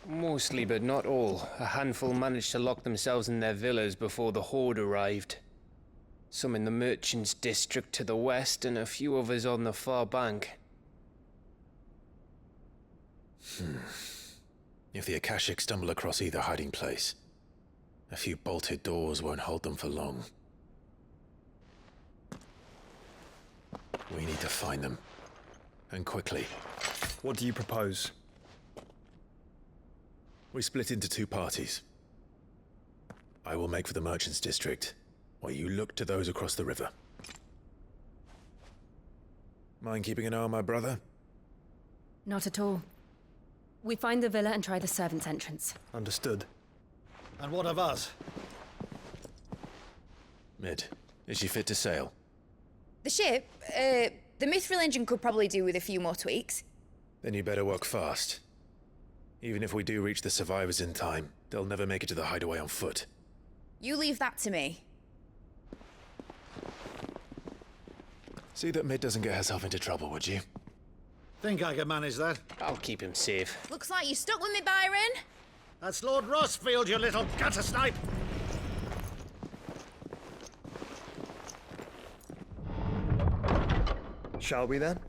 Speaker 6: Mostly, but not all. A handful managed to lock themselves in their villas before the Horde arrived. Some in the merchants' district to the west, and a few others on the far bank.
Speaker 20: If the Akashic stumble across either hiding place, a few bolted doors won't hold them for long. We need to find them. And quickly.
Speaker 13: What do you propose?
Speaker 20: We split into two parties. I will make for the merchants' district, while you look to those across the river. Mind keeping an eye on my brother?
Speaker 4: Not at all. We find the villa and try the servants' entrance.
Speaker 13: Understood.
Speaker 1: And what of us?
Speaker 20: Mid, is she fit to sail?
Speaker 7: The ship, the Mithril engine could probably do with a few more tweaks.
Speaker 20: Then you better work fast. Even if we do reach the survivors in time, they'll never make it to the hideaway on foot.
Speaker 7: You leave that to me.
Speaker 20: See that Mid doesn't get herself into trouble, would you?
Speaker 1: Think I can manage that?
Speaker 6: I'll keep him safe.
Speaker 7: Looks like you stuck with me, Byron.
Speaker 1: That's Lord Rossfield, you little gutter snipe!
Speaker 13: Shall we then?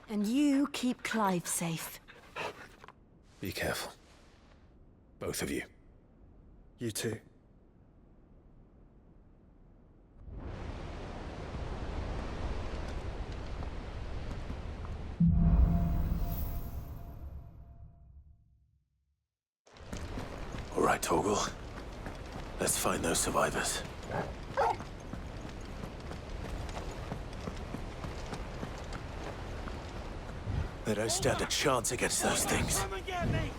Speaker 15: And you keep Clive safe.
Speaker 20: Be careful. Both of you.
Speaker 13: You too.
Speaker 5: All right, Torgal. Let's find those survivors. They don't stand a chance against those things.
Speaker 11: Come and get me!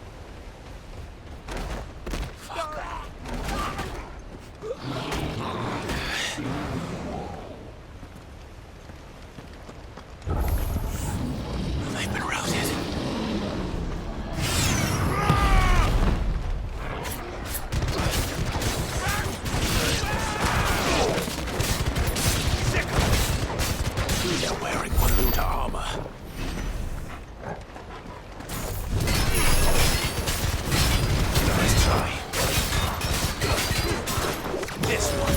Speaker 5: They've been routed. They're wearing Waluta armor. Let's try. This one.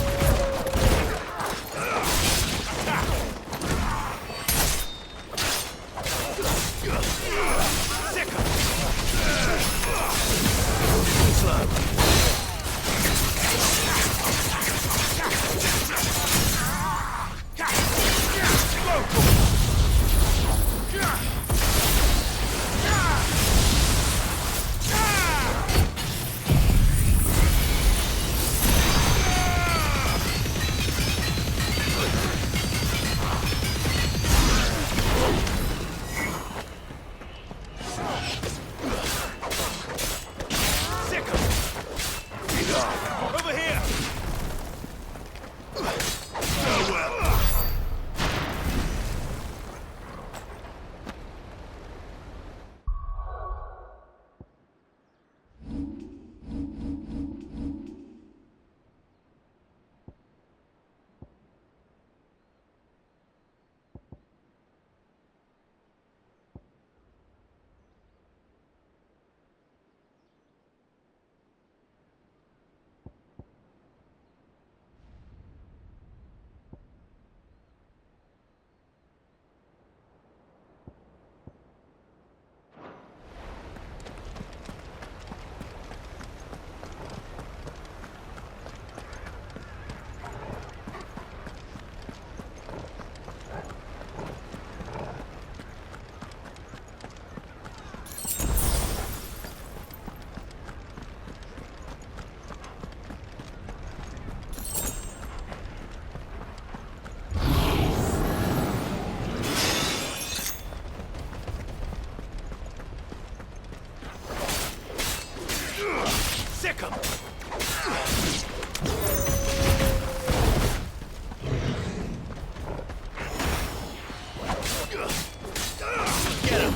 Speaker 11: Get him!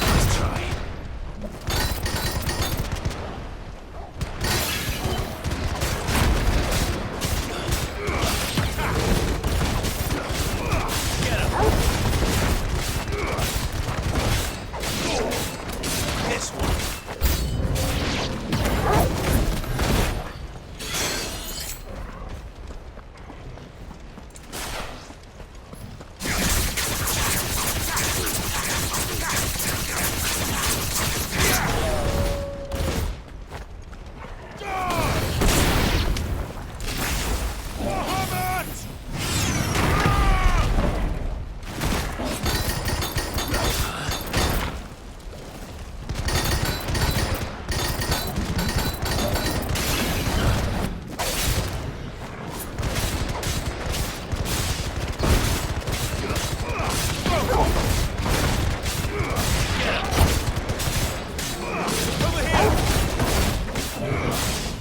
Speaker 11: Nice try. Get him! This one.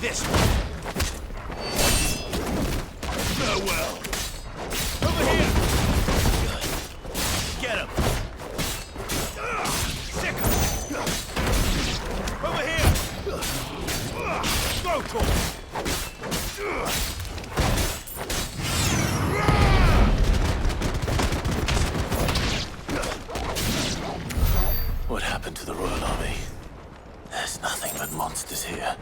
Speaker 11: This one. Farewell. Over here. Get him. Sick him. Over here. Go for it.
Speaker 5: What happened to the Royal Army? There's nothing but monsters here.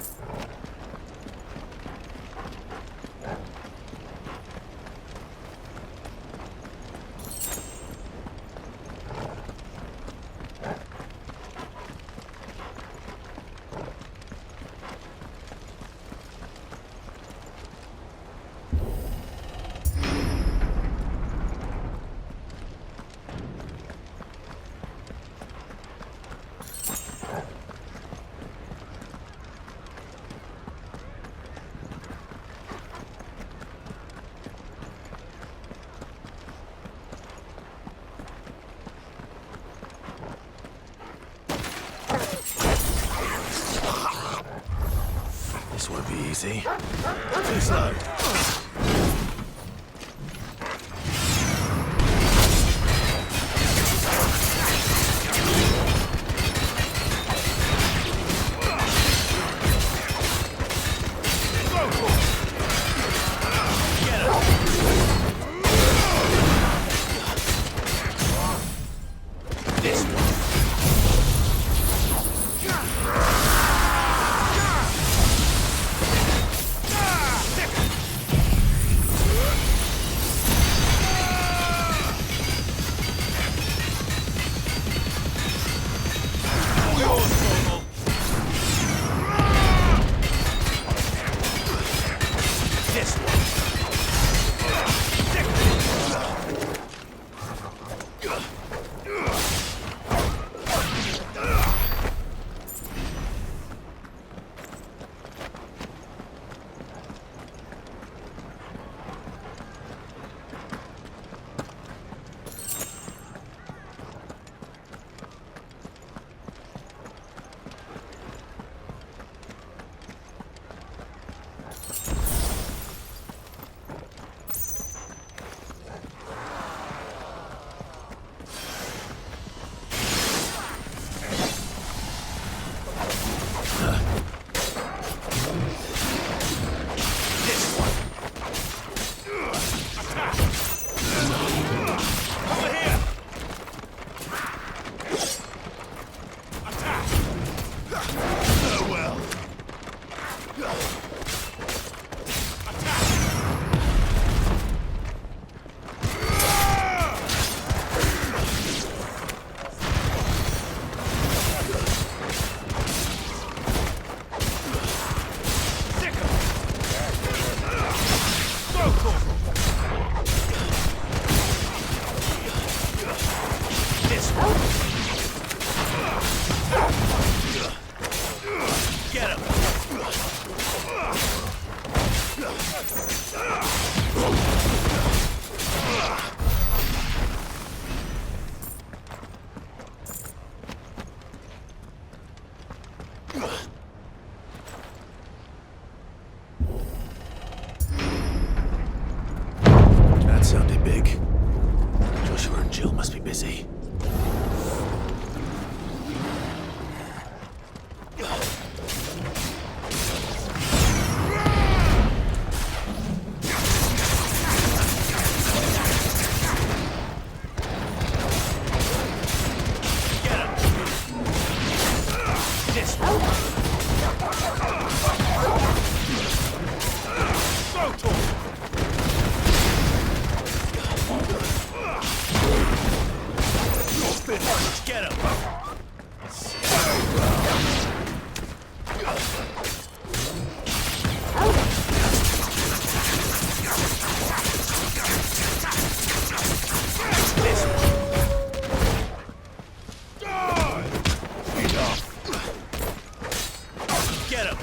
Speaker 5: This won't be easy. Too slow.
Speaker 11: This one. This one. Get him! Get him!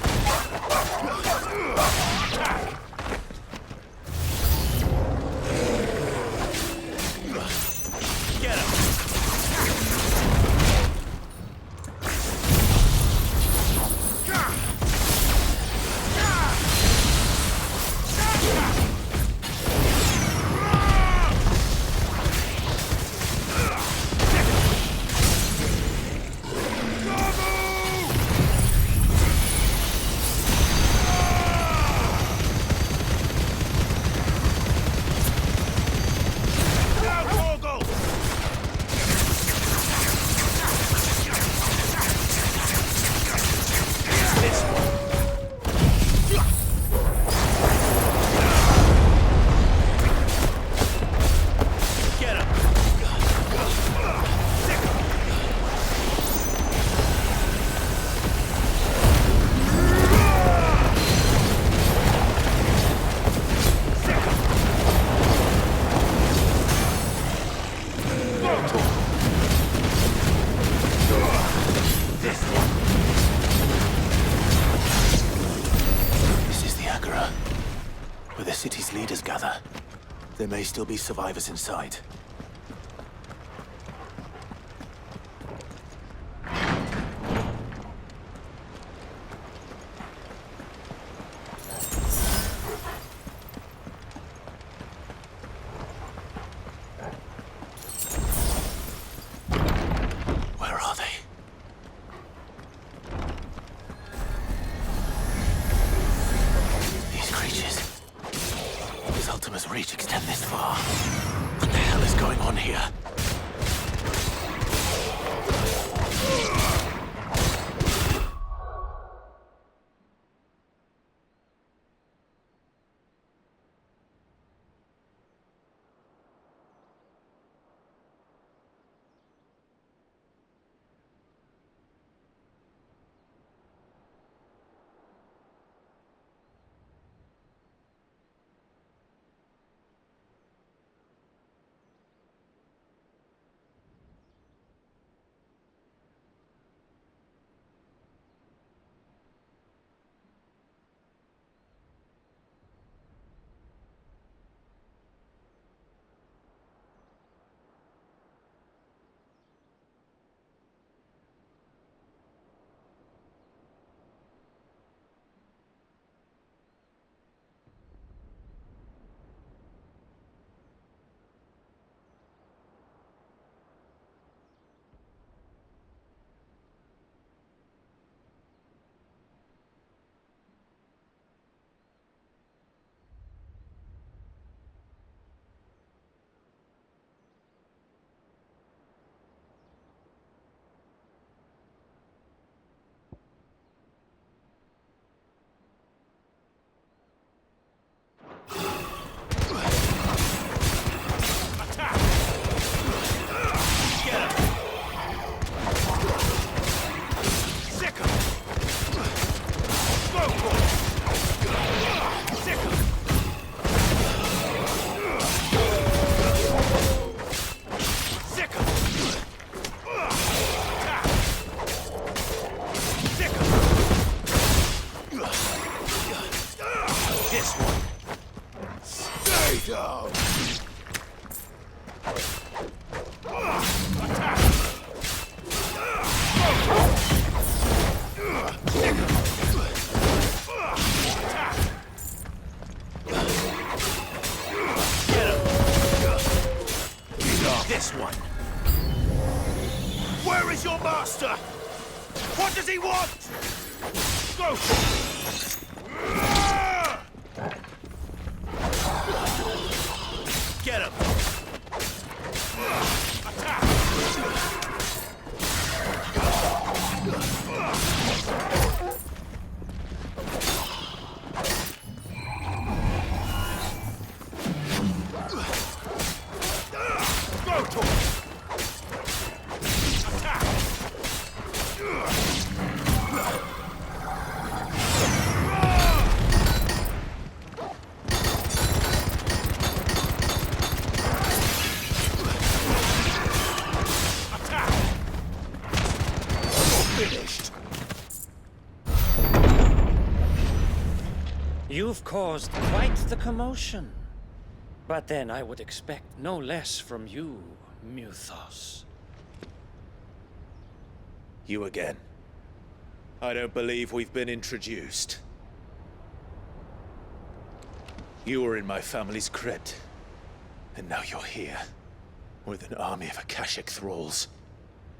Speaker 11: Get him!
Speaker 5: This is the Agora, where the city's leaders gather. There may still be survivors inside. Where are they? These creatures. Does Ultima's reach extend this far? What the hell is going on here?
Speaker 11: This one. Where is your master? What does he want? Go! Get him! Attack! You've caused quite the commotion. But then I would expect no less from you, Muthos.
Speaker 20: You again. I don't believe we've been introduced. You were in my family's crypt, and now you're here, with an army of Akashic thralls.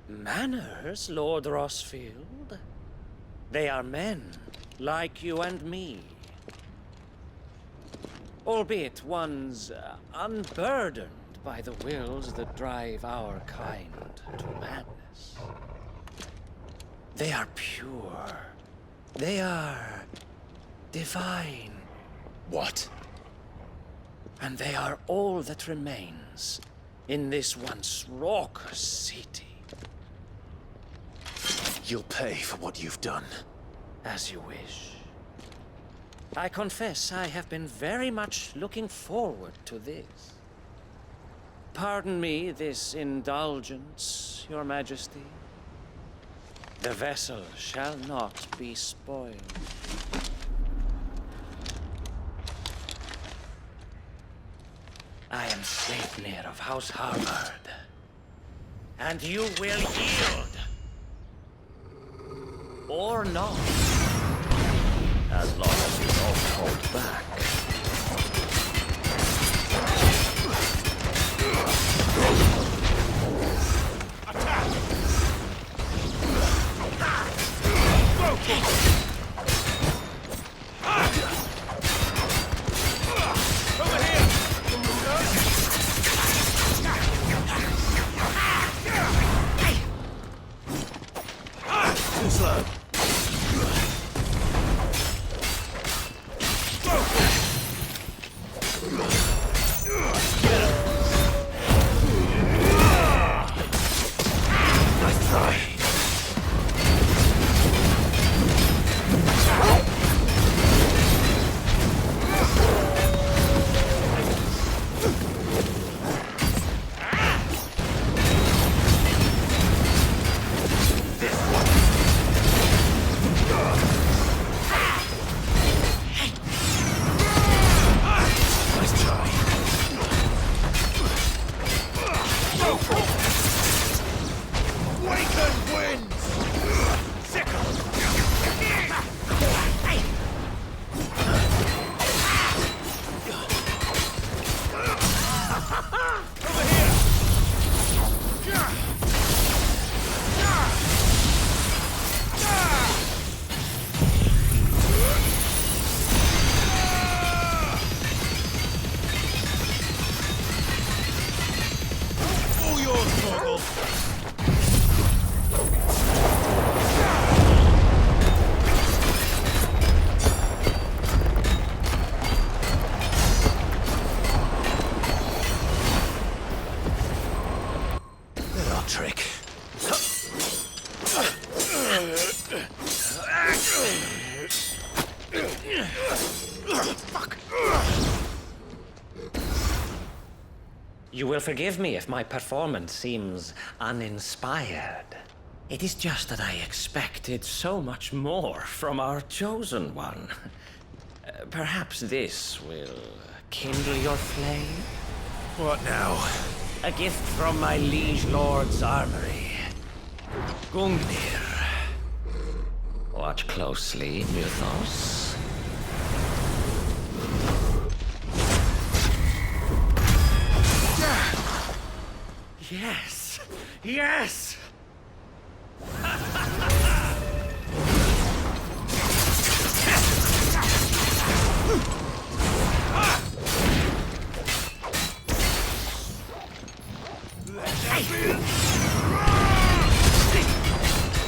Speaker 11: Manners, Lord Rossfield? They are men, like you and me. Albeit ones unburdened by the wills that drive our kind to madness. They are pure. They are divine.
Speaker 20: What?
Speaker 11: And they are all that remains in this once raucous city.
Speaker 20: You'll pay for what you've done.
Speaker 11: As you wish. I confess I have been very much looking forward to this. Pardon me this indulgence, Your Majesty. The vessel shall not be spoiled. I am Sleipnir of House Harvard, and you will yield. Or not. As long as you don't hold back.
Speaker 2: Over here! Too slow.
Speaker 11: You will forgive me if my performance seems uninspired. It is just that I expected so much more from our chosen one. Perhaps this will kindle your flame?
Speaker 20: What now?
Speaker 11: A gift from my liege lord's armory. Gungnir. Watch closely, Muthos. Yes! Yes!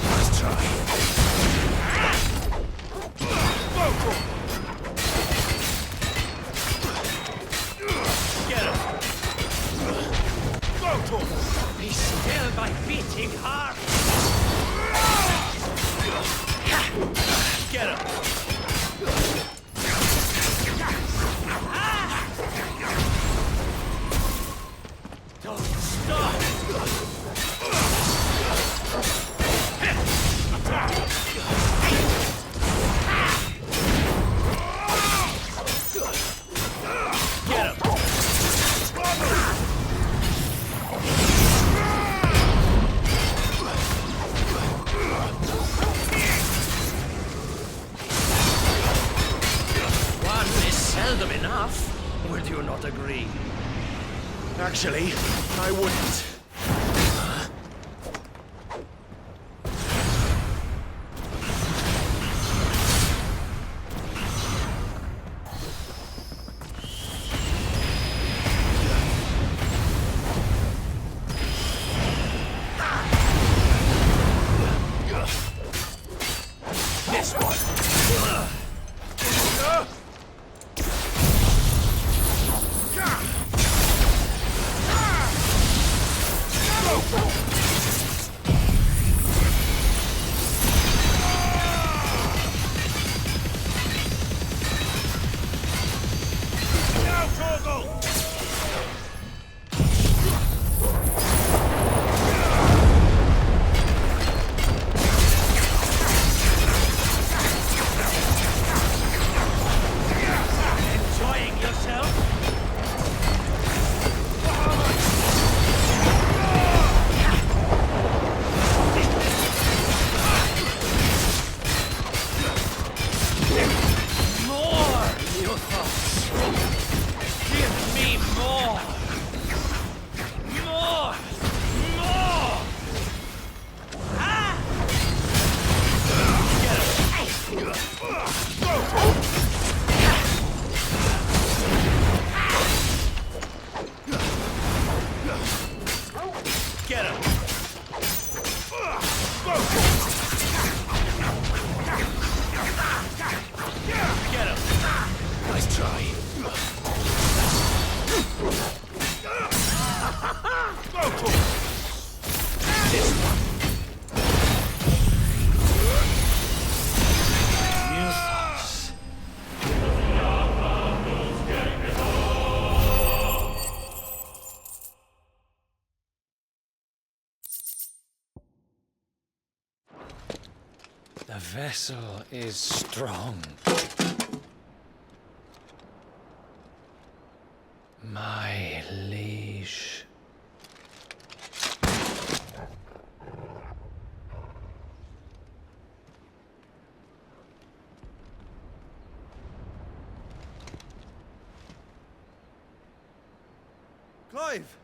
Speaker 2: Nice try.
Speaker 11: Get him! Be still, my beating heart! Get him! Don't stop! you not agree?
Speaker 20: Actually, I wouldn't.
Speaker 11: This one. Now, Torgal! Enjoying yourself? More, Leothos! Give me more! More! More! Ah! Get him! Get him! Nice try. This one. Mythos.
Speaker 3: The vessel is strong. My liege.
Speaker 17: Clive!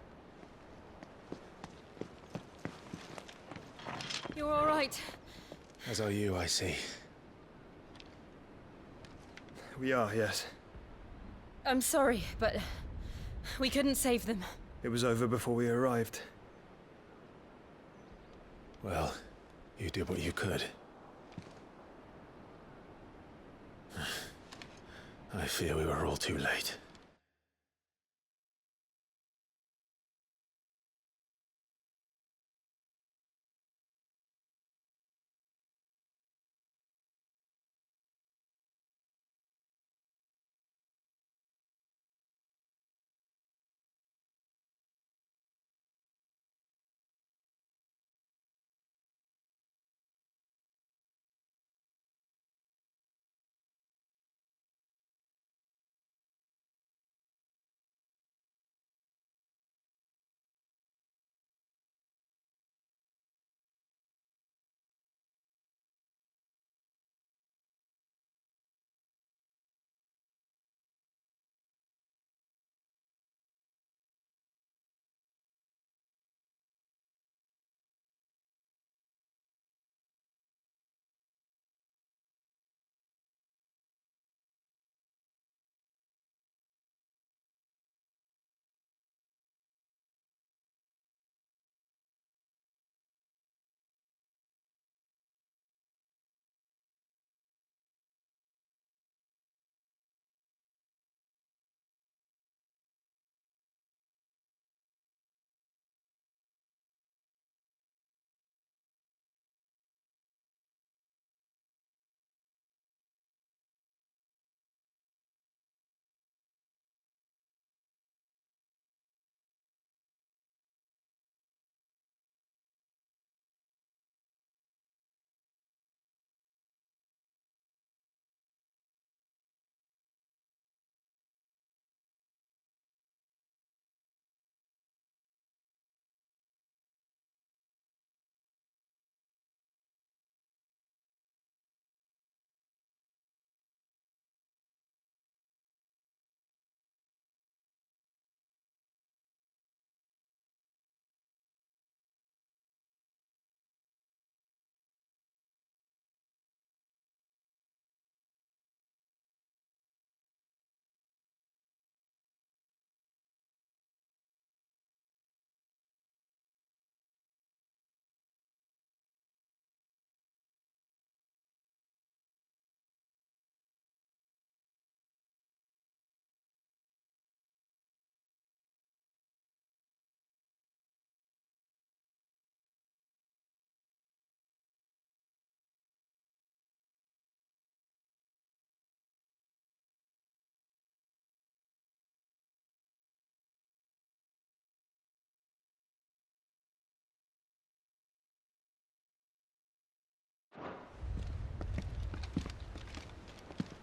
Speaker 4: You're all right.
Speaker 20: As are you, I see.
Speaker 17: We are, yes.
Speaker 4: I'm sorry, but we couldn't save them.
Speaker 17: It was over before we arrived.
Speaker 20: Well, you did what you could. I fear we were all too late.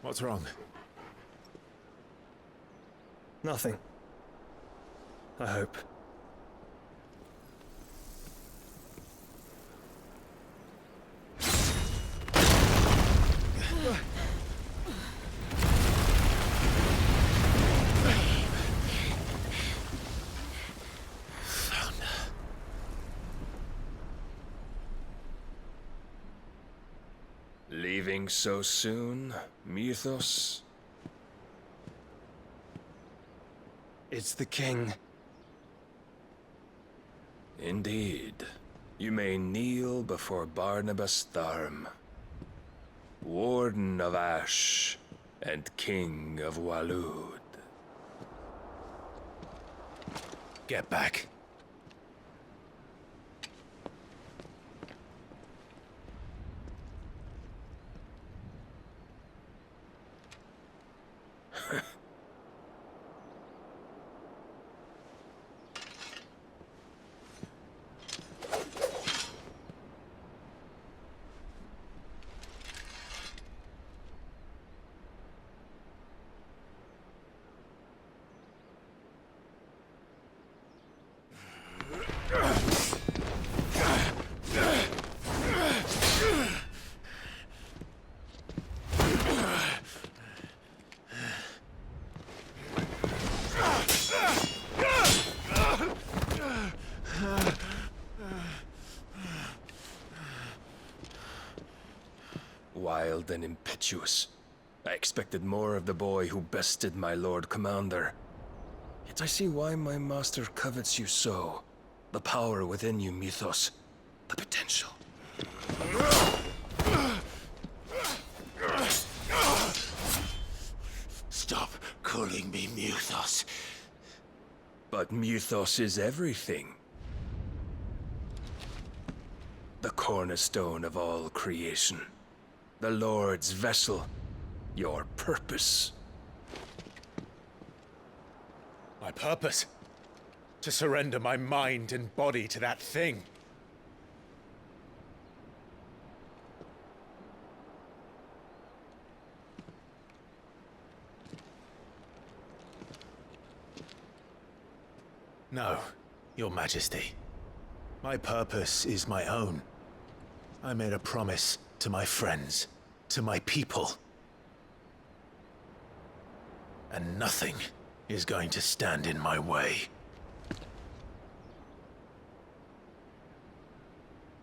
Speaker 17: What's wrong? Nothing. I hope.
Speaker 21: Leaving so soon, Mythos?
Speaker 17: It's the king.
Speaker 21: Indeed. You may kneel before Barnabas Tharm, Warden of Ash and King of Waloed.
Speaker 17: Get back.
Speaker 21: Wild and impetuous. I expected more of the boy who bested my Lord Commander. Yet I see why my master covets you so. The power within you, Mythos. The potential.
Speaker 5: Stop calling me Mythos.
Speaker 21: But Mythos is everything. The cornerstone of all creation. The Lord's vessel. Your purpose.
Speaker 17: My purpose? To surrender my mind and body to that thing. No, Your Majesty. My purpose is my own. I made a promise to my friends, to my people. And nothing is going to stand in my way.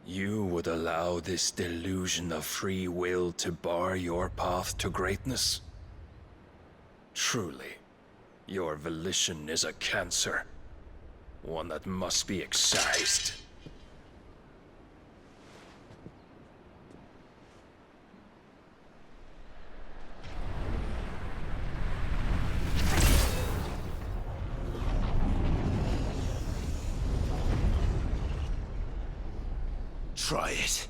Speaker 21: You would allow this delusion of free will to bar your path to greatness? Truly, your volition is a cancer. One that must be excised.
Speaker 5: Try it.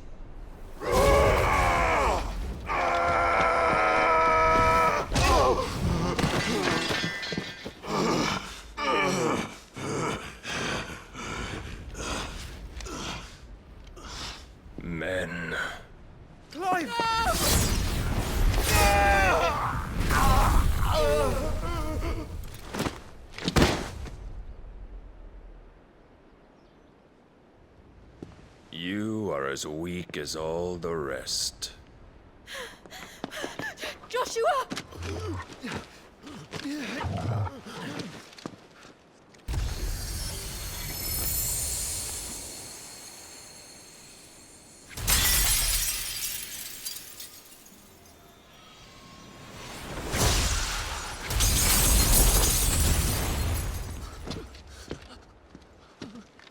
Speaker 21: Men.
Speaker 17: Clive!
Speaker 21: You are as weak as all the rest.
Speaker 15: Joshua!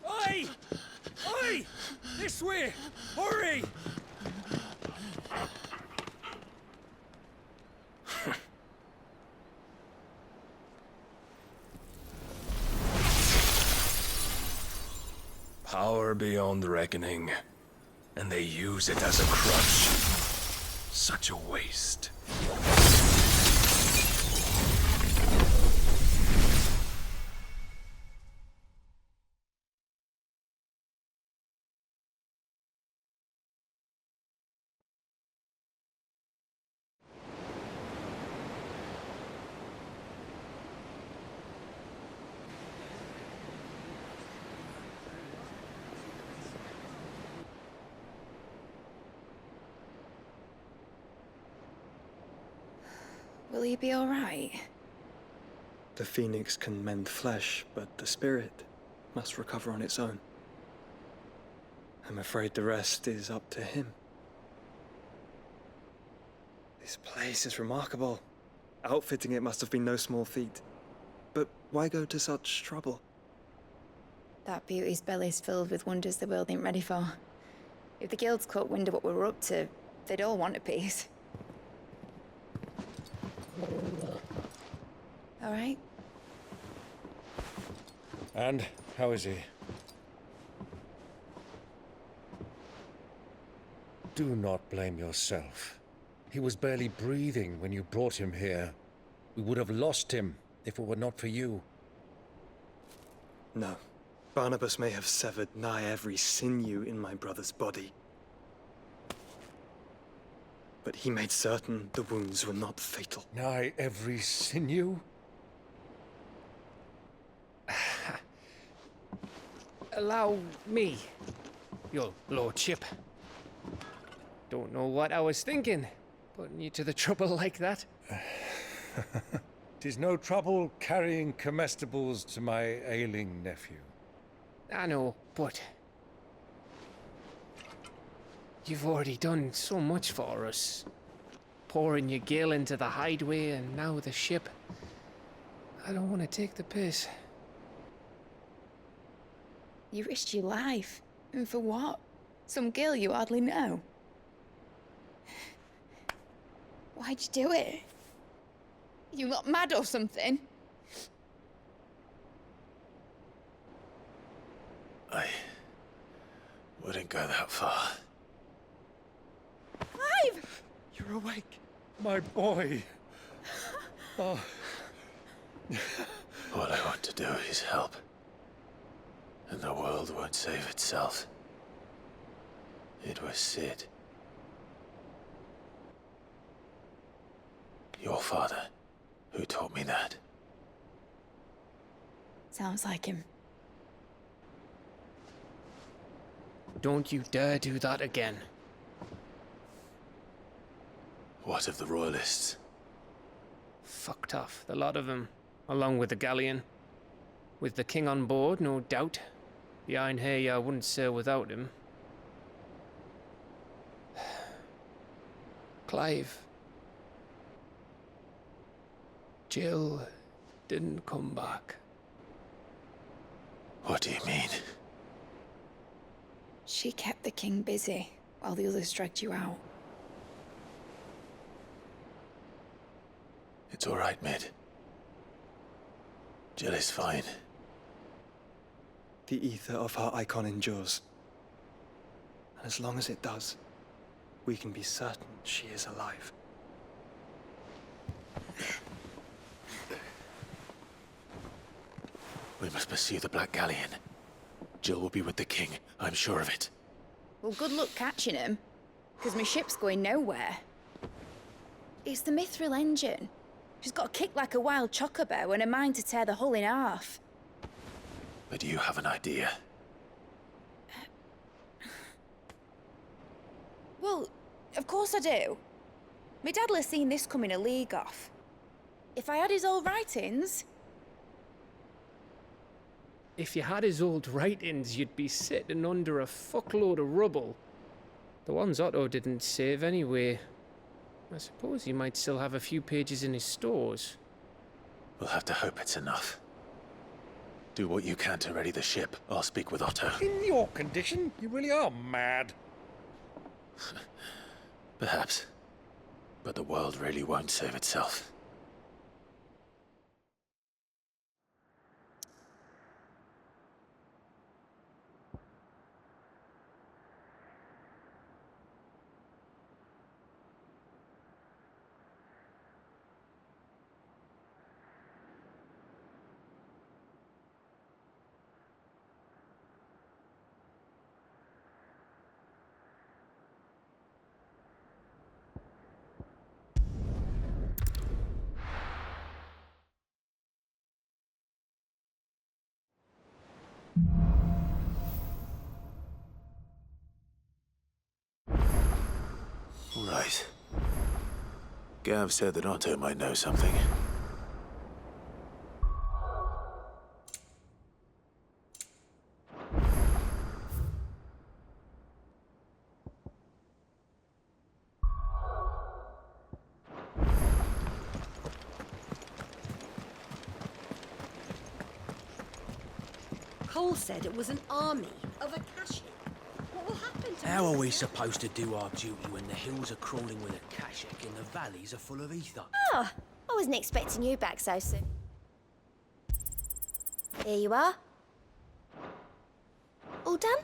Speaker 11: Oi! Oi! This way! Hurry!
Speaker 21: Power beyond reckoning. And they use it as a crutch. Such a waste.
Speaker 7: Will he be all right?
Speaker 13: The phoenix can mend flesh, but the spirit must recover on its own. I'm afraid the rest is up to him. This place is remarkable. Outfitting it must have been no small feat. But why go to such trouble?
Speaker 7: That beauty's belly's filled with wonders the world ain't ready for. If the guilds caught wind of what we were up to, they'd all want a piece. All right?
Speaker 10: And how is he? Do not blame yourself. He was barely breathing when you brought him here. We would have lost him if it were not for you.
Speaker 13: No. Barnabas may have severed nigh every sinew in my brother's body. But he made certain the wounds were not fatal.
Speaker 10: Nigh every sinew?
Speaker 6: Allow me, your lordship. Don't know what I was thinking, putting you to the trouble like that.
Speaker 10: 'Tis no trouble carrying comestibles to my ailing nephew.
Speaker 6: I know, but you've already done so much for us. Pouring your gil into the hideaway and now the ship. I don't want to take the piss.
Speaker 7: You risked your life. And for what? Some girl you hardly know. Why'd you do it? You not mad or something?
Speaker 17: I wouldn't go that far.
Speaker 7: Clive!
Speaker 10: You're awake. My boy. Oh.
Speaker 17: All I want to do is help. And the world won't save itself. It was Sid. Your father, who taught me that.
Speaker 7: Sounds like him.
Speaker 6: Don't you dare do that again.
Speaker 17: What of the Royalists?
Speaker 6: Fucked off, the lot of them, along with the galleon. With the king on board, no doubt. The Iron Hair wouldn't sail without him. Clive. Jill didn't come back.
Speaker 17: What do you mean?
Speaker 7: She kept the king busy while the others dragged you out.
Speaker 17: It's all right, Mid. Jill is fine.
Speaker 13: The ether of her icon endures. And as long as it does, we can be certain she is alive.
Speaker 17: We must pursue the Black Galleon. Jill will be with the king, I'm sure of it.
Speaker 7: Well, good luck catching him, because my ship's going nowhere. It's the Mithril engine. She's got a kick like a wild chocobo and a mind to tear the hull in half.
Speaker 17: But you have an idea.
Speaker 7: Well, of course I do. My dad'll have seen this coming a league off. If I had his old writings...
Speaker 6: If you had his old writings, you'd be sitting under a fuckload of rubble. The ones Otto didn't save anyway. I suppose he might still have a few pages in his stores.
Speaker 17: We'll have to hope it's enough. Do what you can to ready the ship. I'll speak with Otto.
Speaker 10: In your condition, you really are mad.
Speaker 17: Perhaps. But the world really won't save itself. Gav said that Otto might know something.
Speaker 14: Cole said it was an army of Akashi. What will happen to
Speaker 22: How are we supposed to do our duty when the hills are crawling with Akashic and the valleys are full of ether?
Speaker 23: Oh, I wasn't expecting you back so soon. Here you are. All done?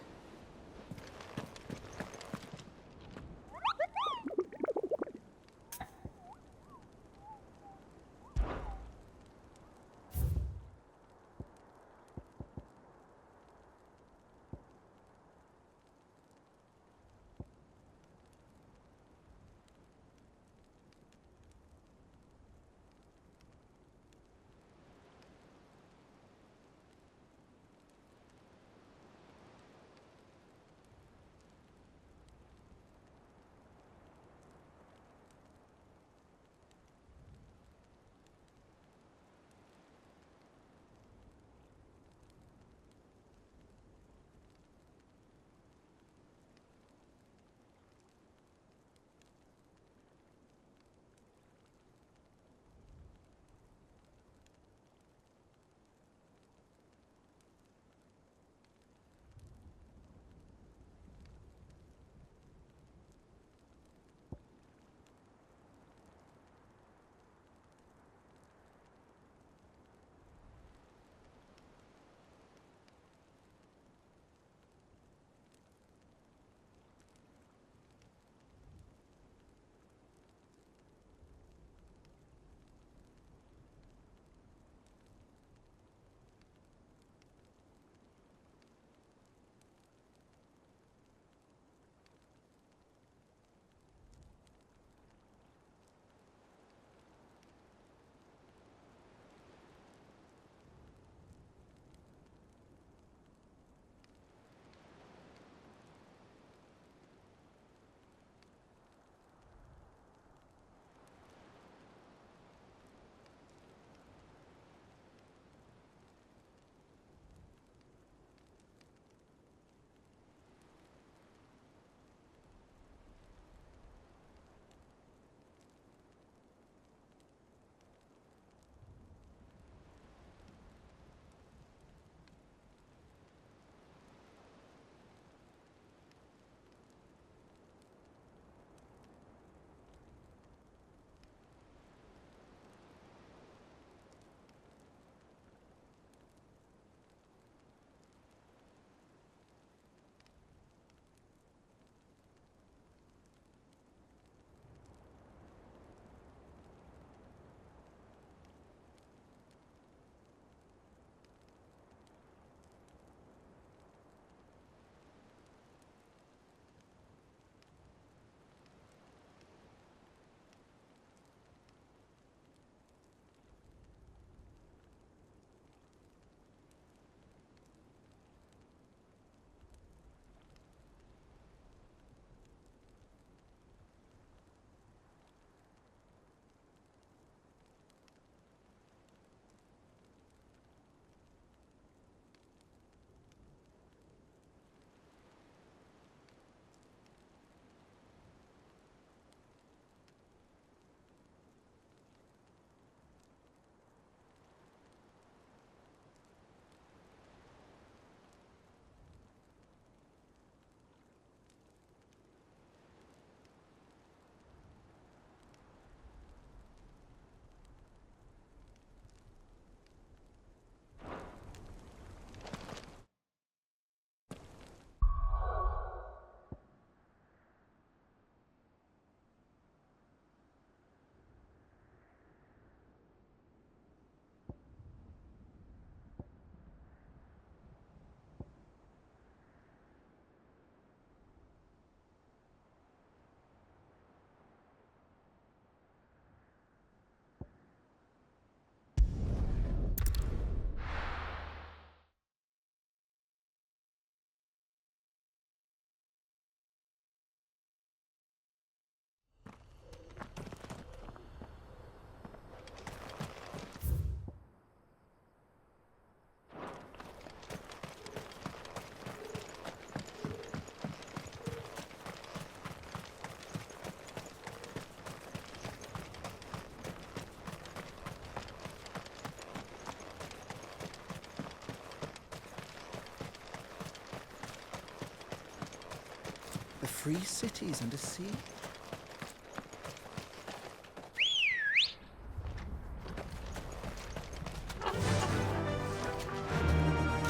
Speaker 9: 3 cities under siege.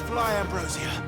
Speaker 17: Fly, Ambrosia.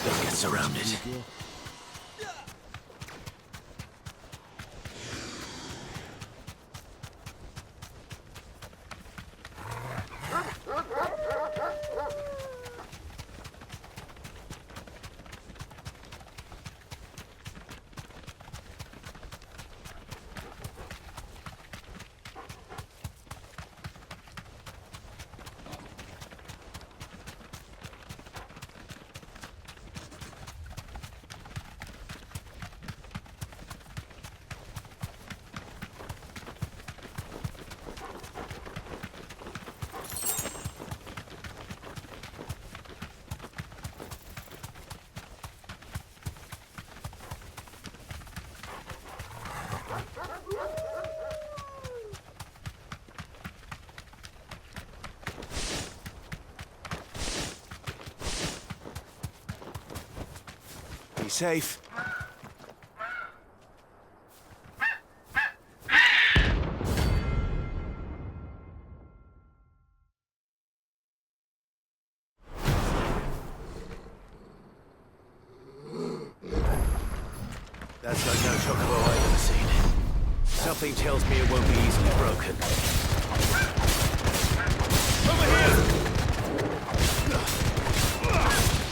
Speaker 5: They'll get surrounded.
Speaker 17: Be safe.
Speaker 5: That's like no chocobo I've ever seen. Something tells me it won't be easily broken. Over here!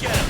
Speaker 5: Get him!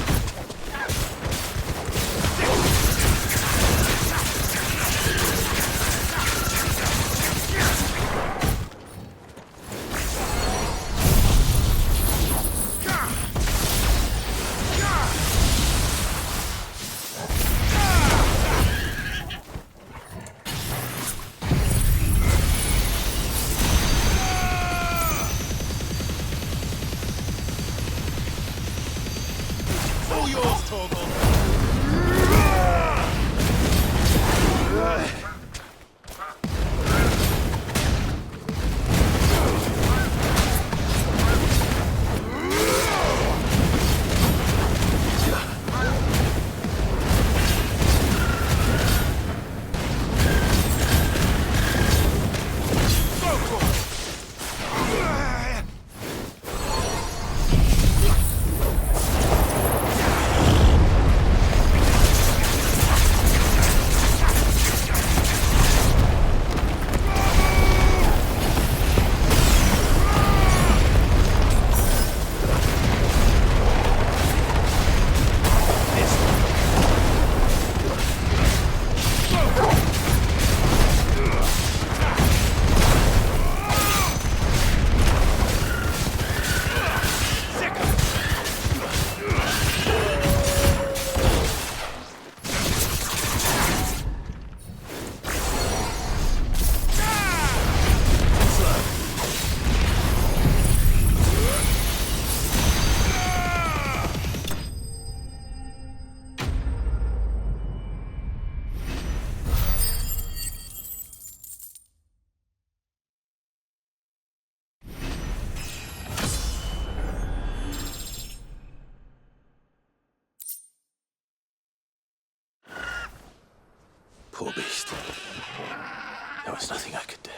Speaker 5: Poor beast. There was nothing I could do.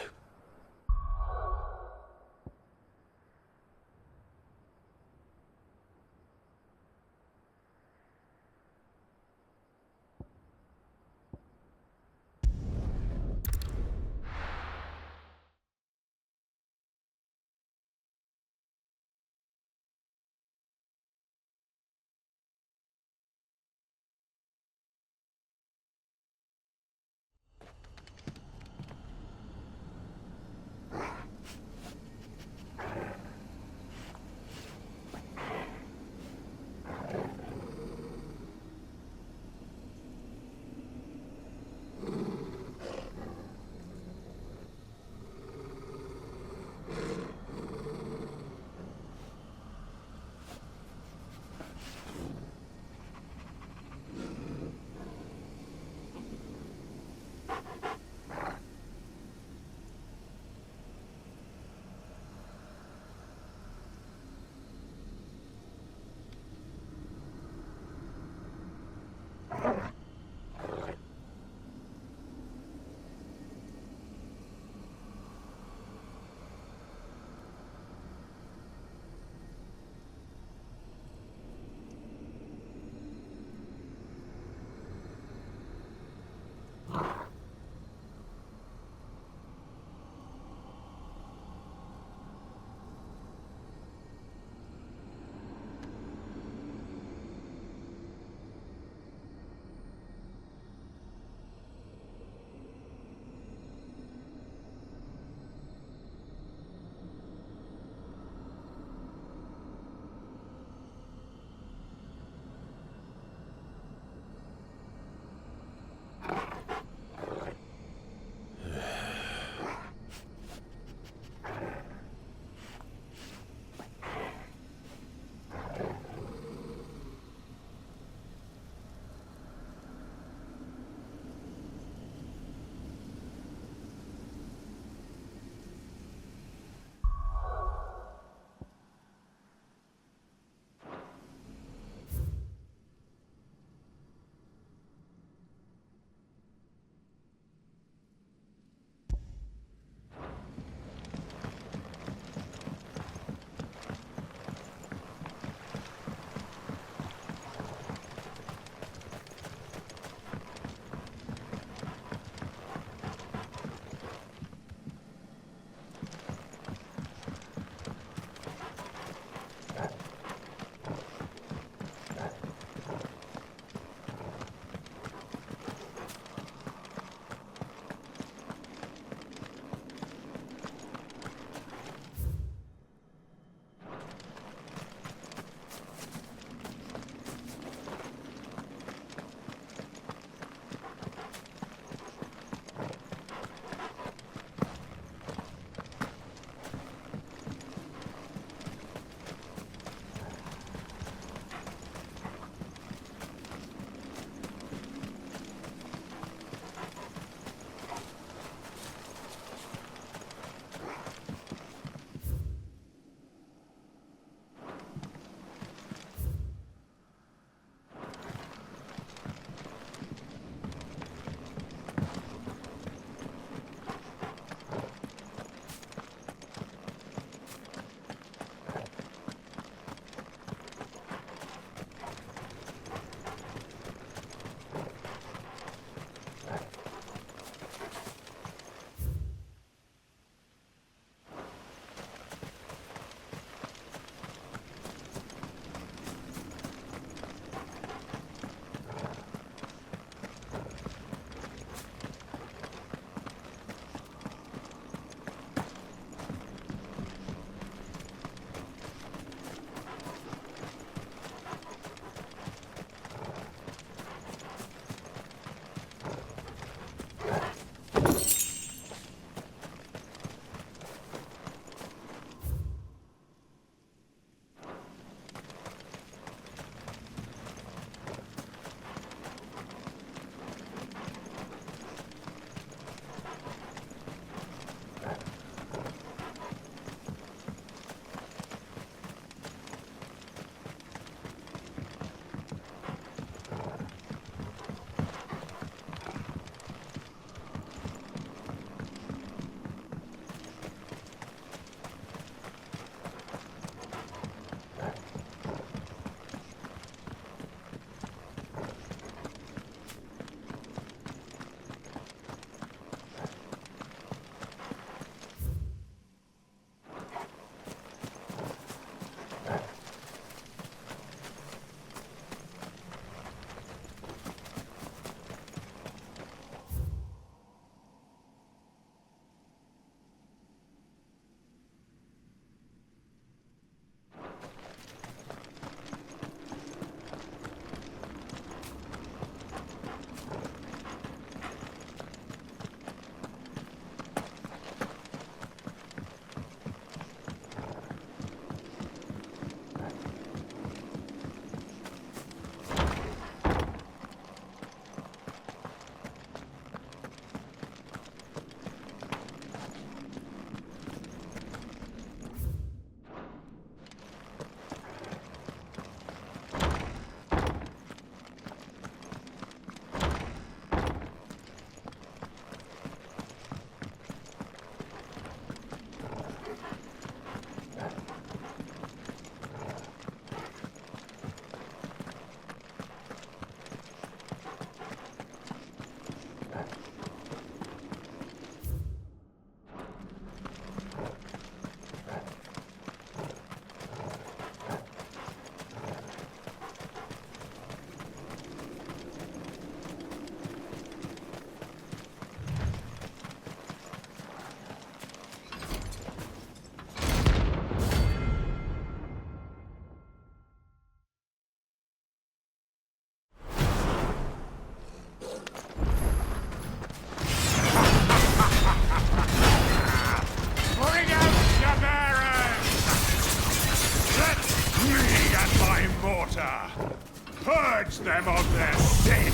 Speaker 9: them of their sin!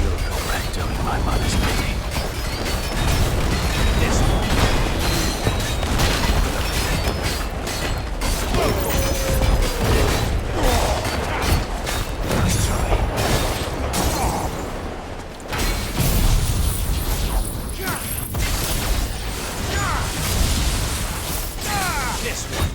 Speaker 5: You'll regret doing my mother's bidding. Nice try.
Speaker 11: This one.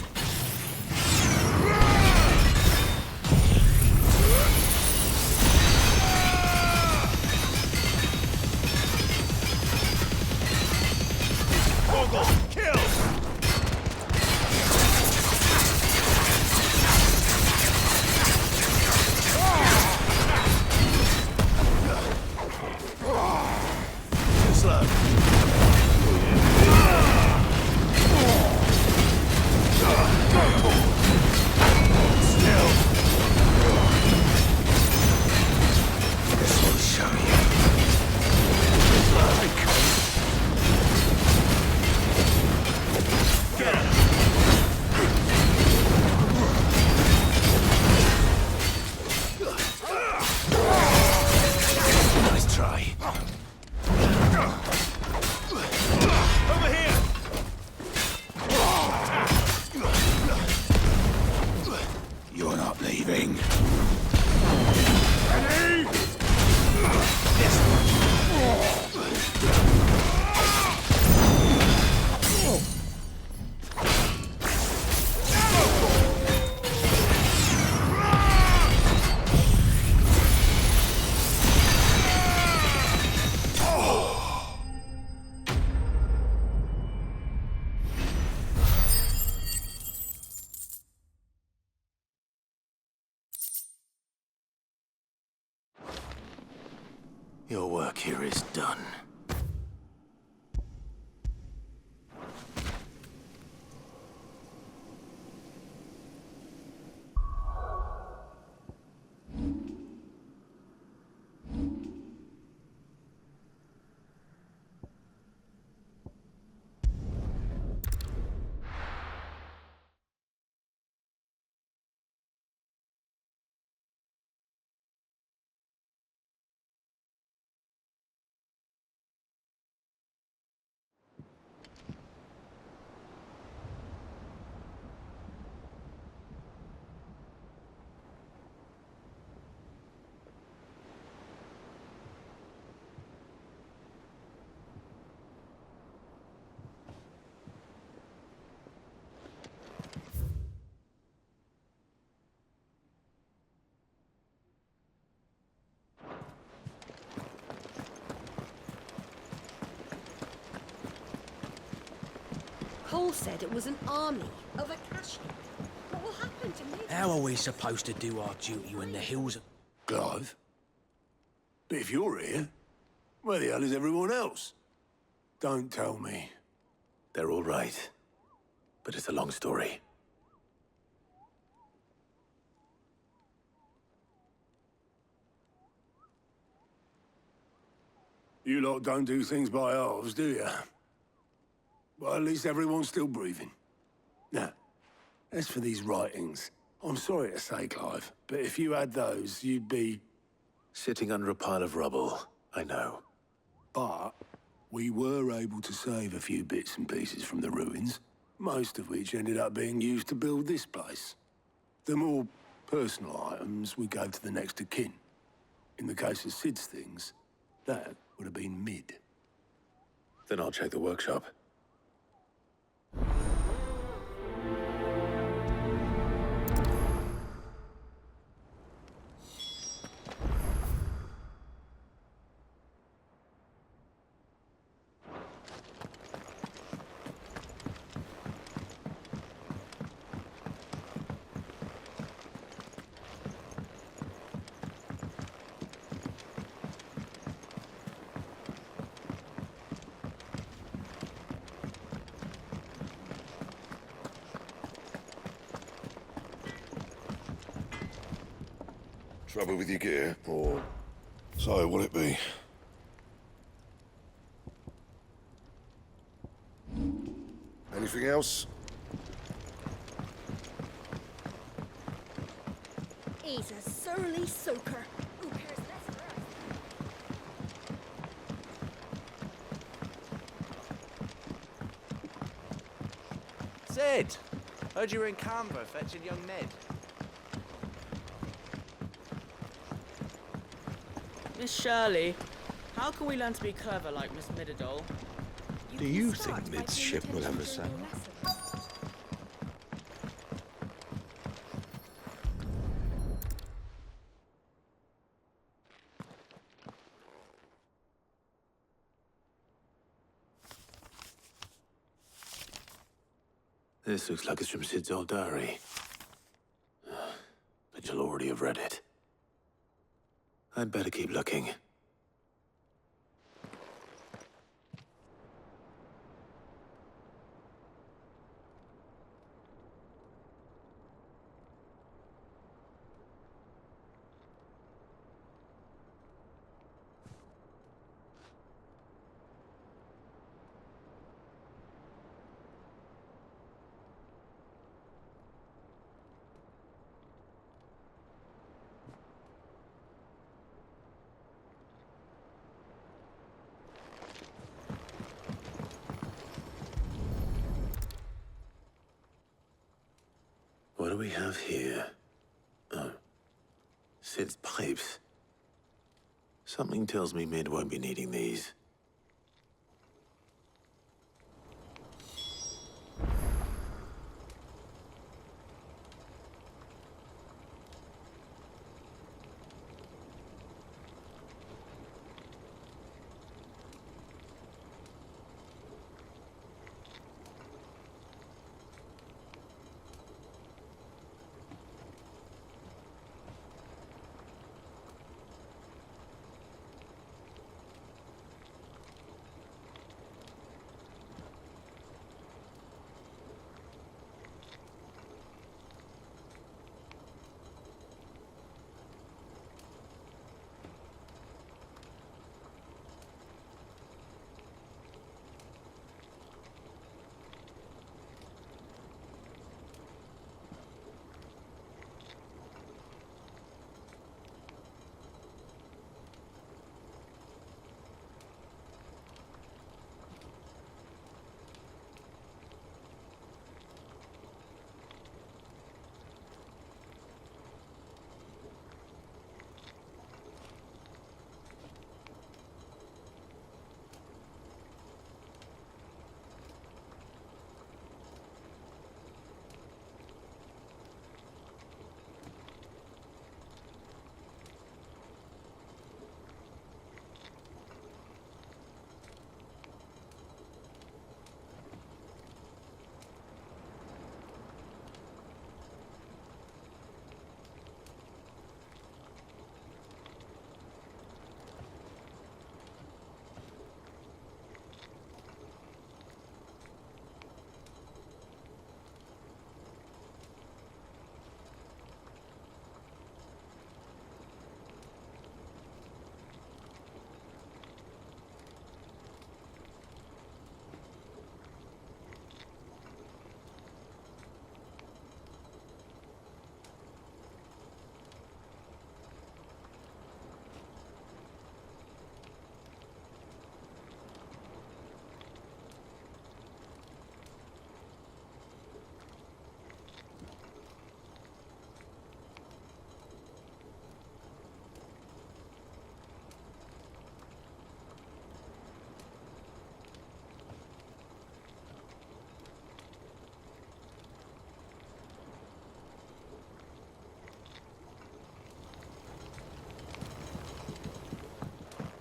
Speaker 5: Your work here is done.
Speaker 14: Paul said it was an army of Akashi. What will happen to me?
Speaker 22: How are we supposed to do our duty when the hills are...
Speaker 17: Clive? But if you're here, where the hell is everyone else? Don't tell me.
Speaker 5: They're all right. But it's a long story.
Speaker 17: You lot don't do things by halves, do you? Well, at least everyone's still breathing. Now, as for these writings, I'm sorry to say, Clive, but if you had those, you'd be...
Speaker 5: Sitting under a pile of rubble, I know.
Speaker 17: But we were able to save a few bits and pieces from the ruins, most of which ended up being used to build this place. The more personal items we gave to the next of kin. In the case of Sid's things, that would have been mid.
Speaker 5: Then I'll check the workshop.
Speaker 12: Trouble with your gear, or so will it be? Anything else?
Speaker 14: He's a surly soaker. Who cares less for us?
Speaker 8: Sid! Heard you were in Canberra fetching young Ned.
Speaker 9: Miss Shirley, how can we learn to be clever like Miss Middledole?
Speaker 2: Do you think Mid's ship will ever sail?
Speaker 5: This looks like it's from Sid's old diary. But you'll already have read it. I'd better keep looking. What do we have here? Oh. Sid's pipes. Something tells me Mid won't be needing these.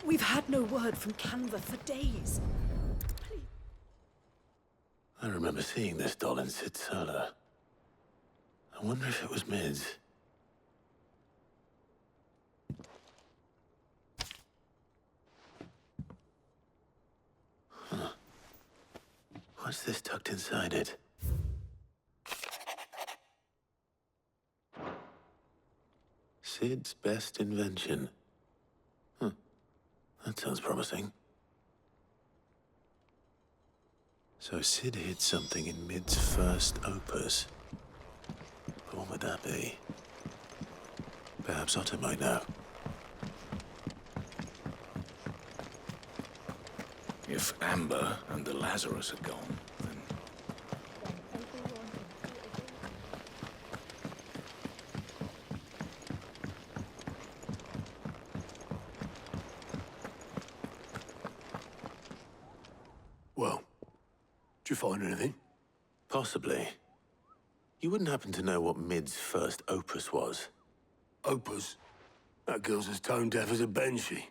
Speaker 14: We've had no word from Canva for days.
Speaker 5: I remember seeing this doll in Sid's cellar. I wonder if it was Mid's. Huh. What's this tucked inside it? Sid's best invention. Huh. That sounds promising. So Sid hid something in Mid's first opus. What would that be? Perhaps Otto might know.
Speaker 16: If Amber and the Lazarus are gone, then...
Speaker 17: Well, did you find anything?
Speaker 5: Possibly. You wouldn't happen to know what Mid's first opus was?
Speaker 17: Opus? That girl's as tone-deaf as a banshee.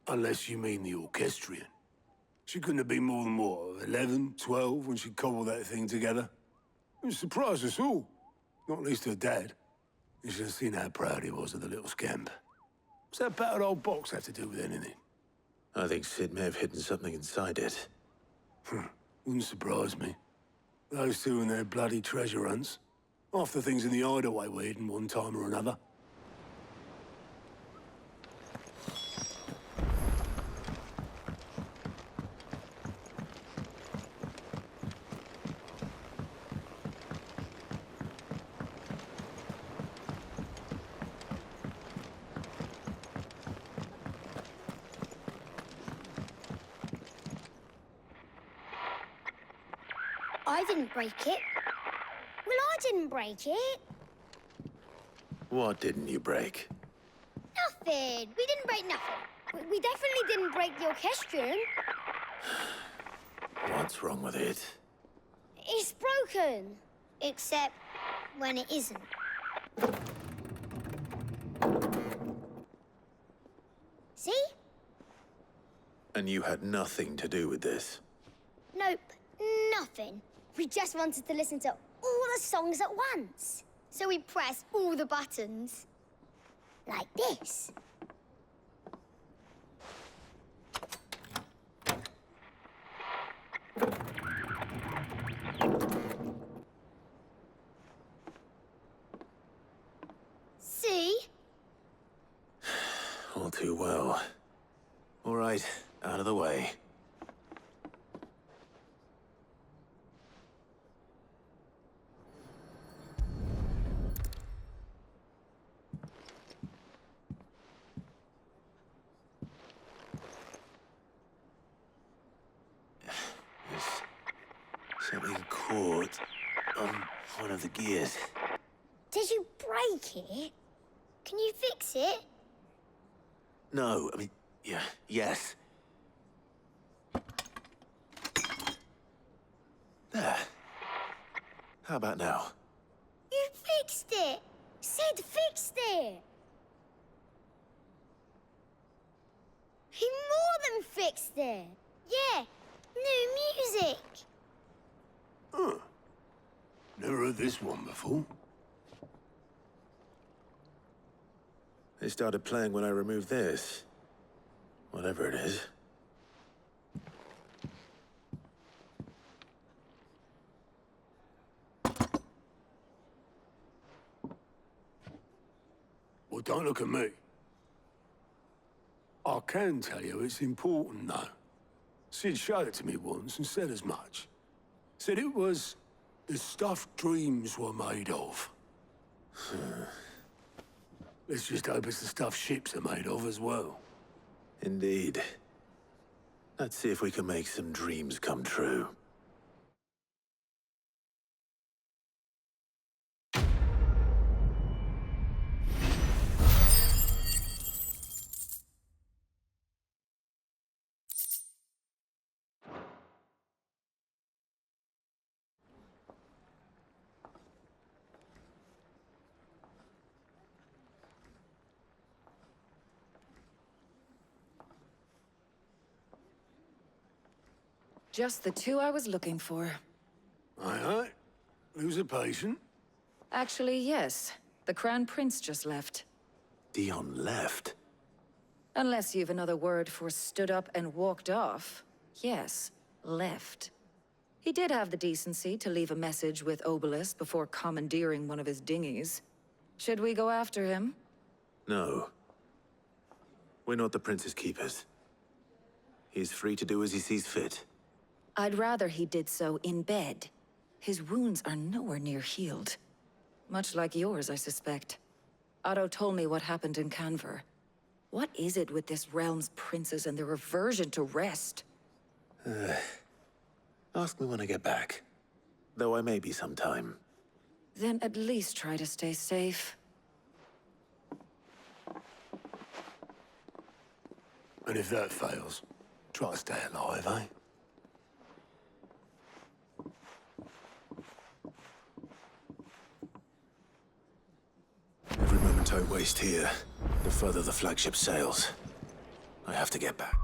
Speaker 17: Unless you mean the orchestrion. She couldn't have been more than, what, 11, 12 when she cobbled that thing together? It surprised us all. Not least her dad. You should have seen how proud he was of the little scamp. What's that battered old box have to do with anything?
Speaker 5: I think Sid may have hidden something inside it.
Speaker 17: Wouldn't surprise me. Those two and their bloody treasure hunts. Half the things in the hideaway were hidden one time or another.
Speaker 23: I didn't break it. Well, I didn't break it.
Speaker 5: What didn't you break?
Speaker 23: Nothing. We didn't break nothing. We definitely didn't break the orchestrion.
Speaker 5: What's wrong with it?
Speaker 23: It's broken. Except when it isn't. See?
Speaker 5: And you had nothing to do with this?
Speaker 23: Nope. Nothing. We just wanted to listen to all the songs at once. So we pressed all the buttons. Like this. See?
Speaker 5: All too well. All right, out of the way. Something caught on one of the gears.
Speaker 23: Did you break it? Can you fix it?
Speaker 5: No, I mean, yeah, yes. There. How about now?
Speaker 23: You fixed it! Sid fixed it! He more than fixed it! Yeah, new music!
Speaker 17: Huh. Never heard this one before.
Speaker 5: They started playing when I removed this. Whatever it is.
Speaker 17: Well, don't look at me. I can tell you it's important, though. Sid showed it to me once and said as much. Said it was the stuff dreams were made of. Let's just hope it's the stuff ships are made of as well.
Speaker 5: Indeed. Let's see if we can make some dreams come true.
Speaker 18: Just the two I was looking for.
Speaker 17: Aye, aye. Who's a patient?
Speaker 18: Actually, yes. The Crown Prince just left.
Speaker 5: Dion left?
Speaker 18: Unless you've another word for stood up and walked off. Yes, left. He did have the decency to leave a message with Obelisk before commandeering one of his dinghies. Should we go after him?
Speaker 5: No. We're not the Prince's keepers. He's free to do as he sees fit.
Speaker 18: I'd rather he did so in bed. His wounds are nowhere near healed. Much like yours, I suspect. Otto told me what happened in Canver. What is it with this realm's princes and their aversion to rest?
Speaker 5: Ask me when I get back. Though I may be some time.
Speaker 18: Then at least try to stay safe.
Speaker 17: And if that fails, try to stay alive, eh?
Speaker 5: Every moment I waste here, the further the flagship sails. I have to get back.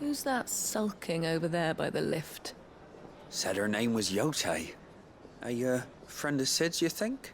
Speaker 1: Who's that sulking over there by the lift?
Speaker 3: Said her name was Yote. A, friend of Sid's, you think?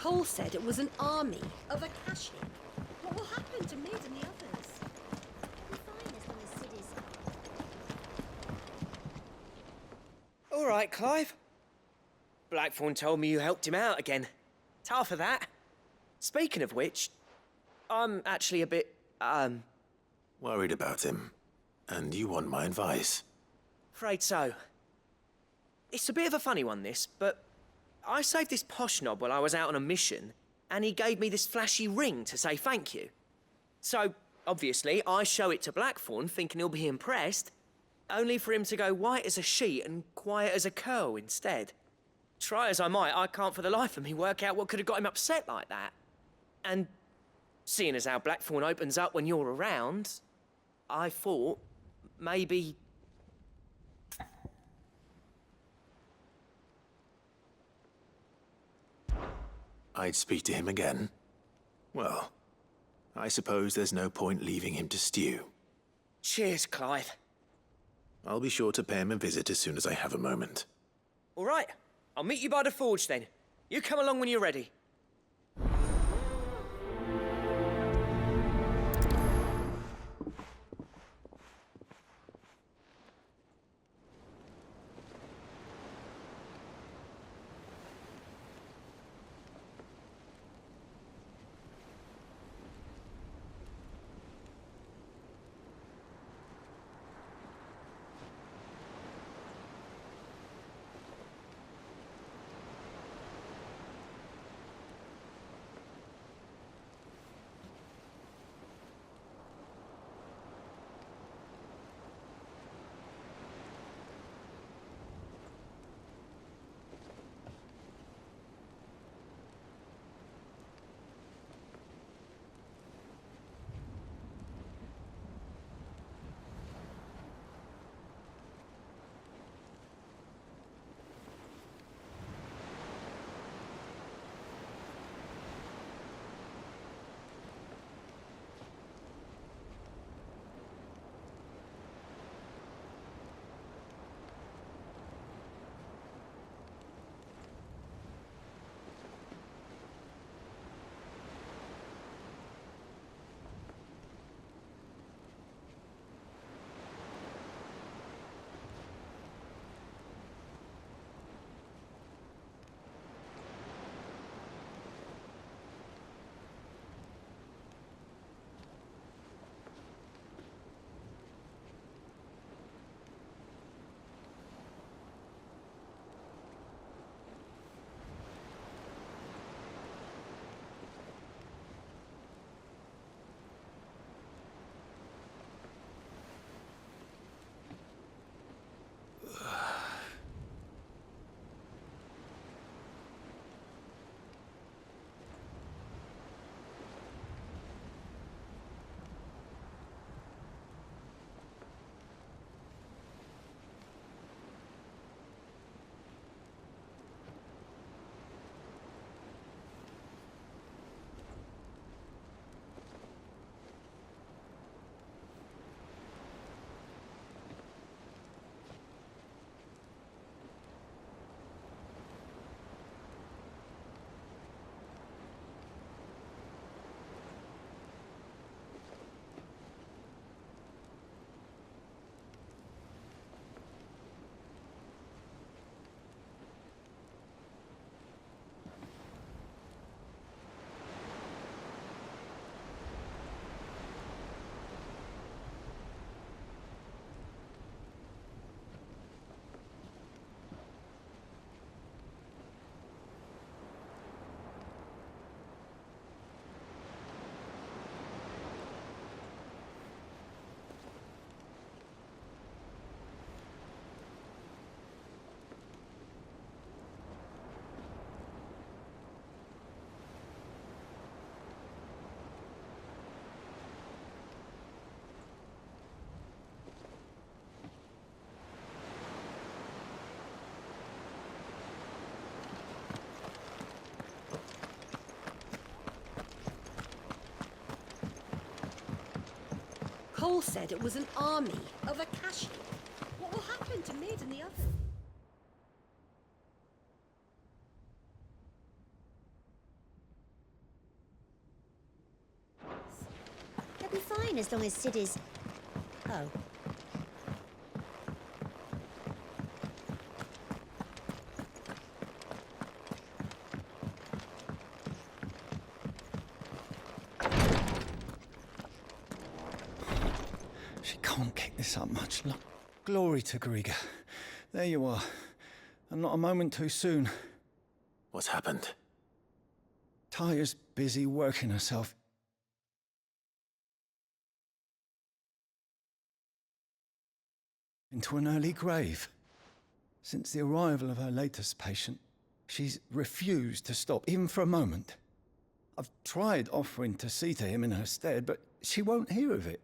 Speaker 14: Cole said it was an army of Akashic. What will happen to Mid and the others?
Speaker 23: We'll be fine as long as Sid is.
Speaker 11: All right, Clive. Blackthorn told me you helped him out again. Tough for that. Speaking of which, I'm actually a bit,
Speaker 5: Worried about him. And you want my advice?
Speaker 11: afraid so. It's a bit of a funny one, this, but I saved this posh knob while I was out on a mission, and he gave me this flashy ring to say thank you. So, obviously, I show it to Blackthorn, thinking he'll be impressed, only for him to go white as a sheet and quiet as a curl instead. Try as I might, I can't for the life of me work out what could have got him upset like that. And seeing as how Blackthorn opens up when you're around, I thought maybe...
Speaker 5: I'd speak to him again. Well, I suppose there's no point leaving him to stew.
Speaker 11: Cheers, Clive.
Speaker 5: I'll be sure to pay him a visit as soon as I have a moment.
Speaker 11: All right, I'll meet you by the forge then. You come along when you're ready.
Speaker 14: Paul said it was an army of Akashi. What will happen to Mid and the others?
Speaker 23: They'll be fine as long as Sid is... Oh.
Speaker 4: She can't kick this up much. Look, glory to Griga. There you are. And not a moment too soon.
Speaker 5: What's happened?
Speaker 4: Taya's busy working herself into an early grave. Since the arrival of her latest patient, she's refused to stop, even for a moment. I've tried offering to see to him in her stead, but she won't hear of it.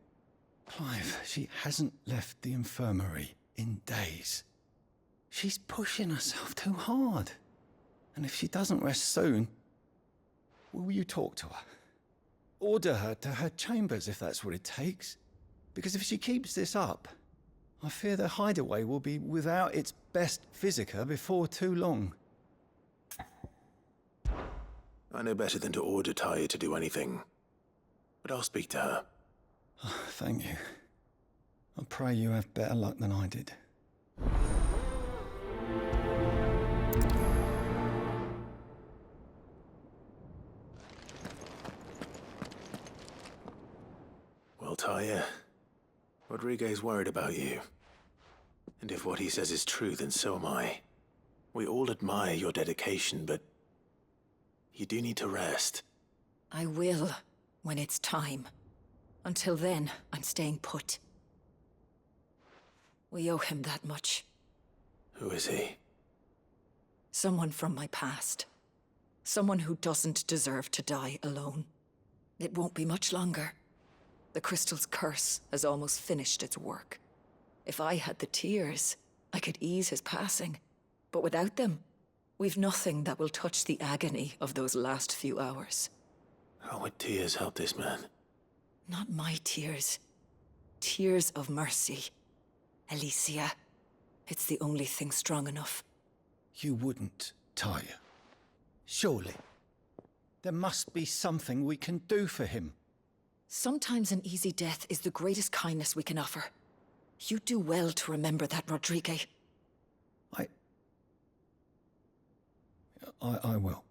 Speaker 4: Clive, she hasn't left the infirmary in days. She's pushing herself too hard. And if she doesn't rest soon, will you talk to her? Order her to her chambers if that's what it takes. Because if she keeps this up, I fear the hideaway will be without its best physica before too long.
Speaker 5: I know better than to order Taya to do anything. But I'll speak to her.
Speaker 4: Thank you. I pray you have better luck than I did.
Speaker 5: Well, Taya, Rodriguez worried about you. And if what he says is true, then so am I. We all admire your dedication, but you do need to rest.
Speaker 18: I will, when it's time. Until then, I'm staying put. We owe him that much.
Speaker 5: Who is he?
Speaker 18: Someone from my past. Someone who doesn't deserve to die alone. It won't be much longer. The crystal's curse has almost finished its work. If I had the tears, I could ease his passing. But without them, we've nothing that will touch the agony of those last few hours.
Speaker 5: How would tears help this man?
Speaker 18: Not my tears. Tears of mercy. Alicia, it's the only thing strong enough.
Speaker 4: You wouldn't, Taya. Surely. There must be something we can do for him.
Speaker 18: Sometimes an easy death is the greatest kindness we can offer. You do well to remember that, Rodriguez.
Speaker 4: I will.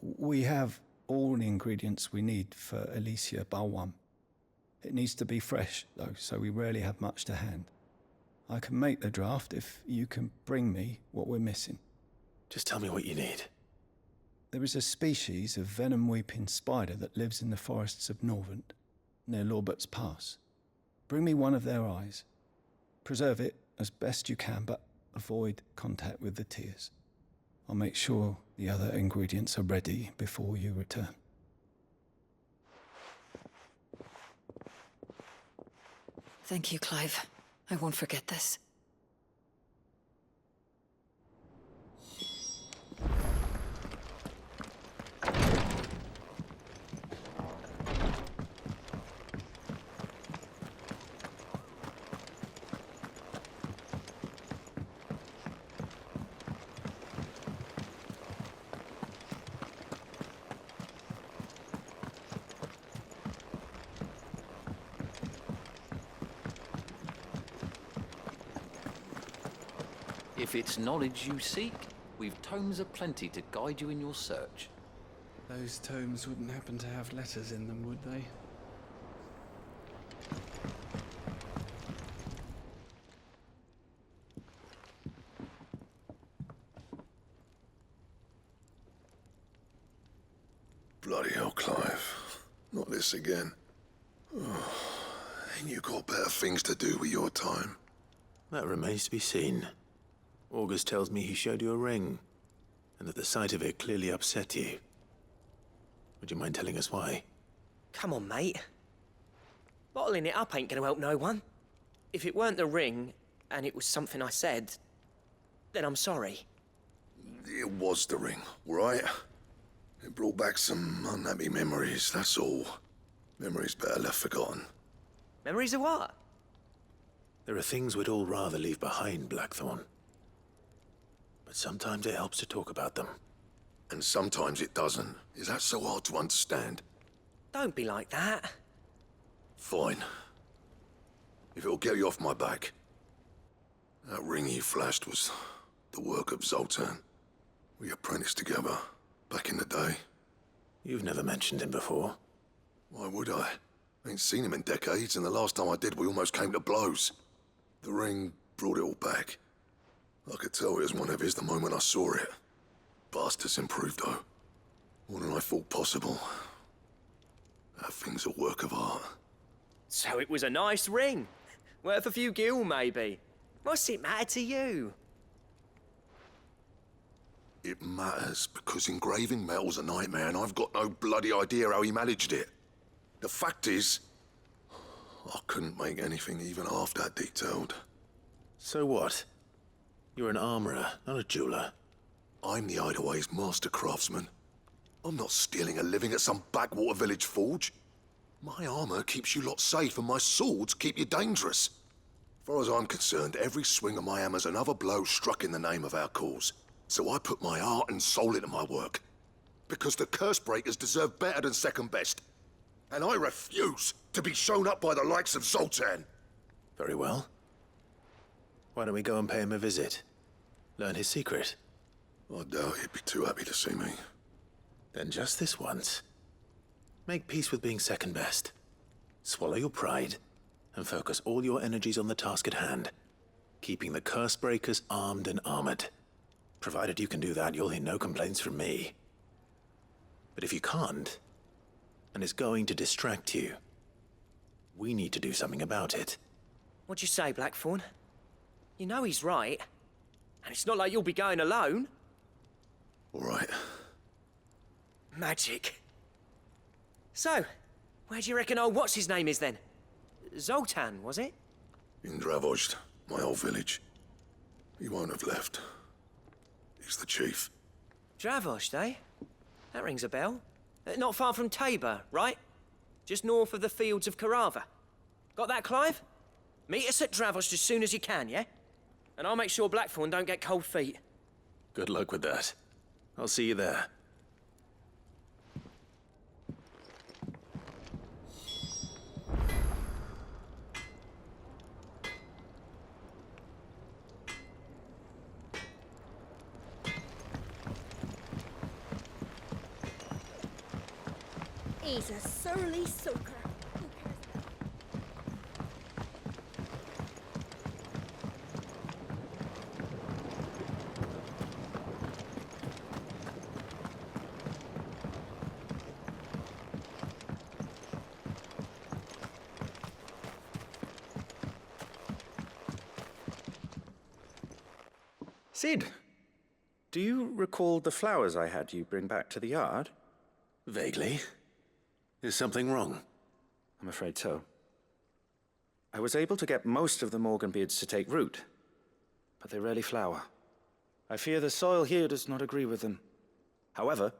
Speaker 4: We have all the ingredients we need for Alicia Balwam. It needs to be fresh, though, so we rarely have much to hand. I can make the draft if you can bring me what we're missing.
Speaker 5: Just tell me what you need.
Speaker 4: There is a species of venom-weeping spider that lives in the forests of Norvent, near Lorbert's Pass. Bring me one of their eyes. Preserve it as best you can, but avoid contact with the tears. I'll make sure the other ingredients are ready before you return.
Speaker 18: Thank you, Clive. I won't forget this.
Speaker 19: If it's knowledge you seek, we've tomes aplenty to guide you in your search.
Speaker 20: Those tomes wouldn't happen to have letters in them, would they?
Speaker 12: Bloody hell, Clive. Not this again. Oh, ain't you got better things to do with your time?
Speaker 5: That remains to be seen. August tells me he showed you a ring, and that the sight of it clearly upset you. Would you mind telling us why?
Speaker 11: Come on, mate. Bottling it up ain't gonna help no one. If it weren't the ring, and it was something I said, then I'm sorry.
Speaker 12: It was the ring, all right? It brought back some unhappy memories, that's all. Memories better left forgotten.
Speaker 11: Memories of what?
Speaker 5: There are things we'd all rather leave behind, Blackthorn. But sometimes it helps to talk about them.
Speaker 12: And sometimes it doesn't. Is that so hard to understand?
Speaker 11: Don't be like that.
Speaker 12: Fine. If it'll get you off my back. That ring he flashed was the work of Zoltan. We apprenticed together, back in the day.
Speaker 5: You've never mentioned him before.
Speaker 12: Why would I? Ain't seen him in decades, and the last time I did, we almost came to blows. The ring brought it all back. I could tell it was one of his the moment I saw it. Bastard's improved, though. More than I thought possible. That thing's a work of art.
Speaker 11: So it was a nice ring. Worth a few gil, maybe. What's it matter to you?
Speaker 12: It matters because engraving metal's a nightmare, and I've got no bloody idea how he managed it. The fact is, I couldn't make anything even half that detailed.
Speaker 5: So what? You're an armorer, not a jeweler.
Speaker 12: I'm the Hideaway's master craftsman. I'm not stealing a living at some backwater village forge. My armor keeps you lot safe, and my swords keep you dangerous. As far as I'm concerned, every swing of my hammer's another blow struck in the name of our cause. So I put my heart and soul into my work. Because the curse breakers deserve better than second best. And I refuse to be shown up by the likes of Zoltan.
Speaker 5: Very well. Why don't we go and pay him a visit? Learn his secret.
Speaker 12: I doubt he'd be too happy to see me.
Speaker 5: Then just this once. Make peace with being second best. Swallow your pride, and focus all your energies on the task at hand. Keeping the curse breakers armed and armored. Provided you can do that, you'll hear no complaints from me. But if you can't, and it's going to distract you, we need to do something about it.
Speaker 11: What'd you say, Blackthorn? You know he's right. And it's not like you'll be going alone.
Speaker 12: All right.
Speaker 11: Magic. So, where do you reckon old what's-his-name is then? Zoltan, was it?
Speaker 12: In Dravozd, my old village. He won't have left. He's the chief.
Speaker 11: Dravozd, eh? That rings a bell. Not far from Tabor, right? Just north of the fields of Carava. Got that, Clive? Meet us at Dravozd as soon as you can, yeah? And I'll make sure Blackthorn don't get cold feet.
Speaker 5: Good luck with that. I'll see you there.
Speaker 14: He's a surly soaker.
Speaker 13: Sid, do you recall the flowers I had you bring back to the yard?
Speaker 5: Vaguely. Is something wrong?
Speaker 13: I'm afraid so. I was able to get most of the Morganbeards to take root, but they rarely flower. I fear the soil here does not agree with them. However,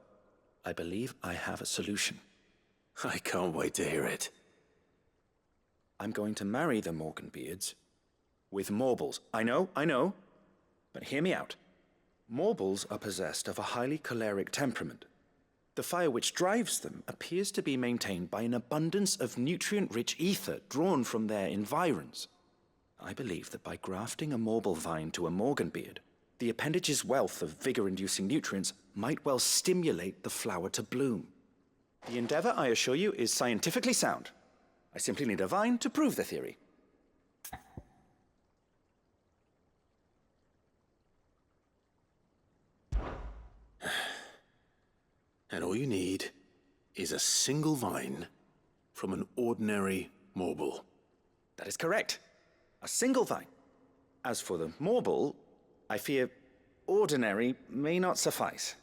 Speaker 13: I believe I have a solution.
Speaker 5: I can't wait to hear it.
Speaker 13: I'm going to marry the Morganbeards with Morbles. I know, but hear me out. Morbles are possessed of a highly choleric temperament. The fire which drives them appears to be maintained by an abundance of nutrient-rich ether drawn from their environs. I believe that by grafting a Morble vine to a Morganbeard, the appendage's wealth of vigor-inducing nutrients might well stimulate the flower to bloom. The endeavor, I assure you, is scientifically sound. I simply need a vine to prove the theory.
Speaker 5: And all you need is a single vine from an ordinary Morble.
Speaker 13: That is correct. A single vine. As for the Morble, I fear ordinary may not suffice.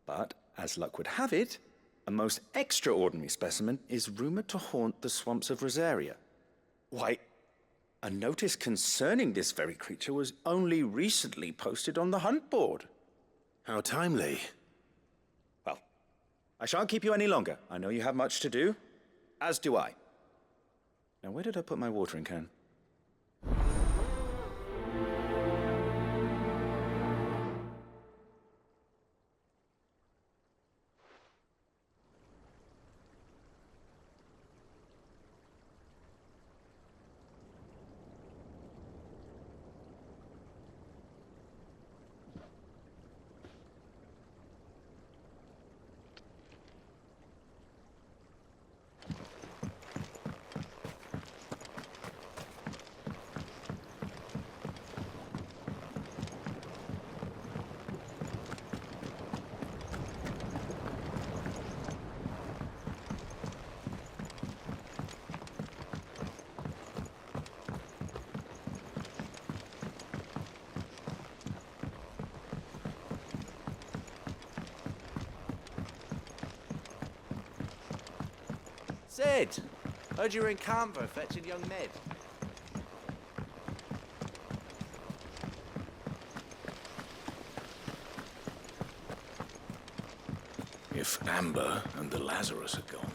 Speaker 13: But, as luck would have it, a most extraordinary specimen is rumored to haunt the swamps of Rosaria. Why, a notice concerning this very creature was only recently posted on the hunt board.
Speaker 5: How timely.
Speaker 13: Well, I shan't keep you any longer. I know you have much to do, as do I. Now, where did I put my watering can?
Speaker 8: Sid! Heard you were in Canberra fetching young Ned.
Speaker 16: If Amber and the Lazarus are gone,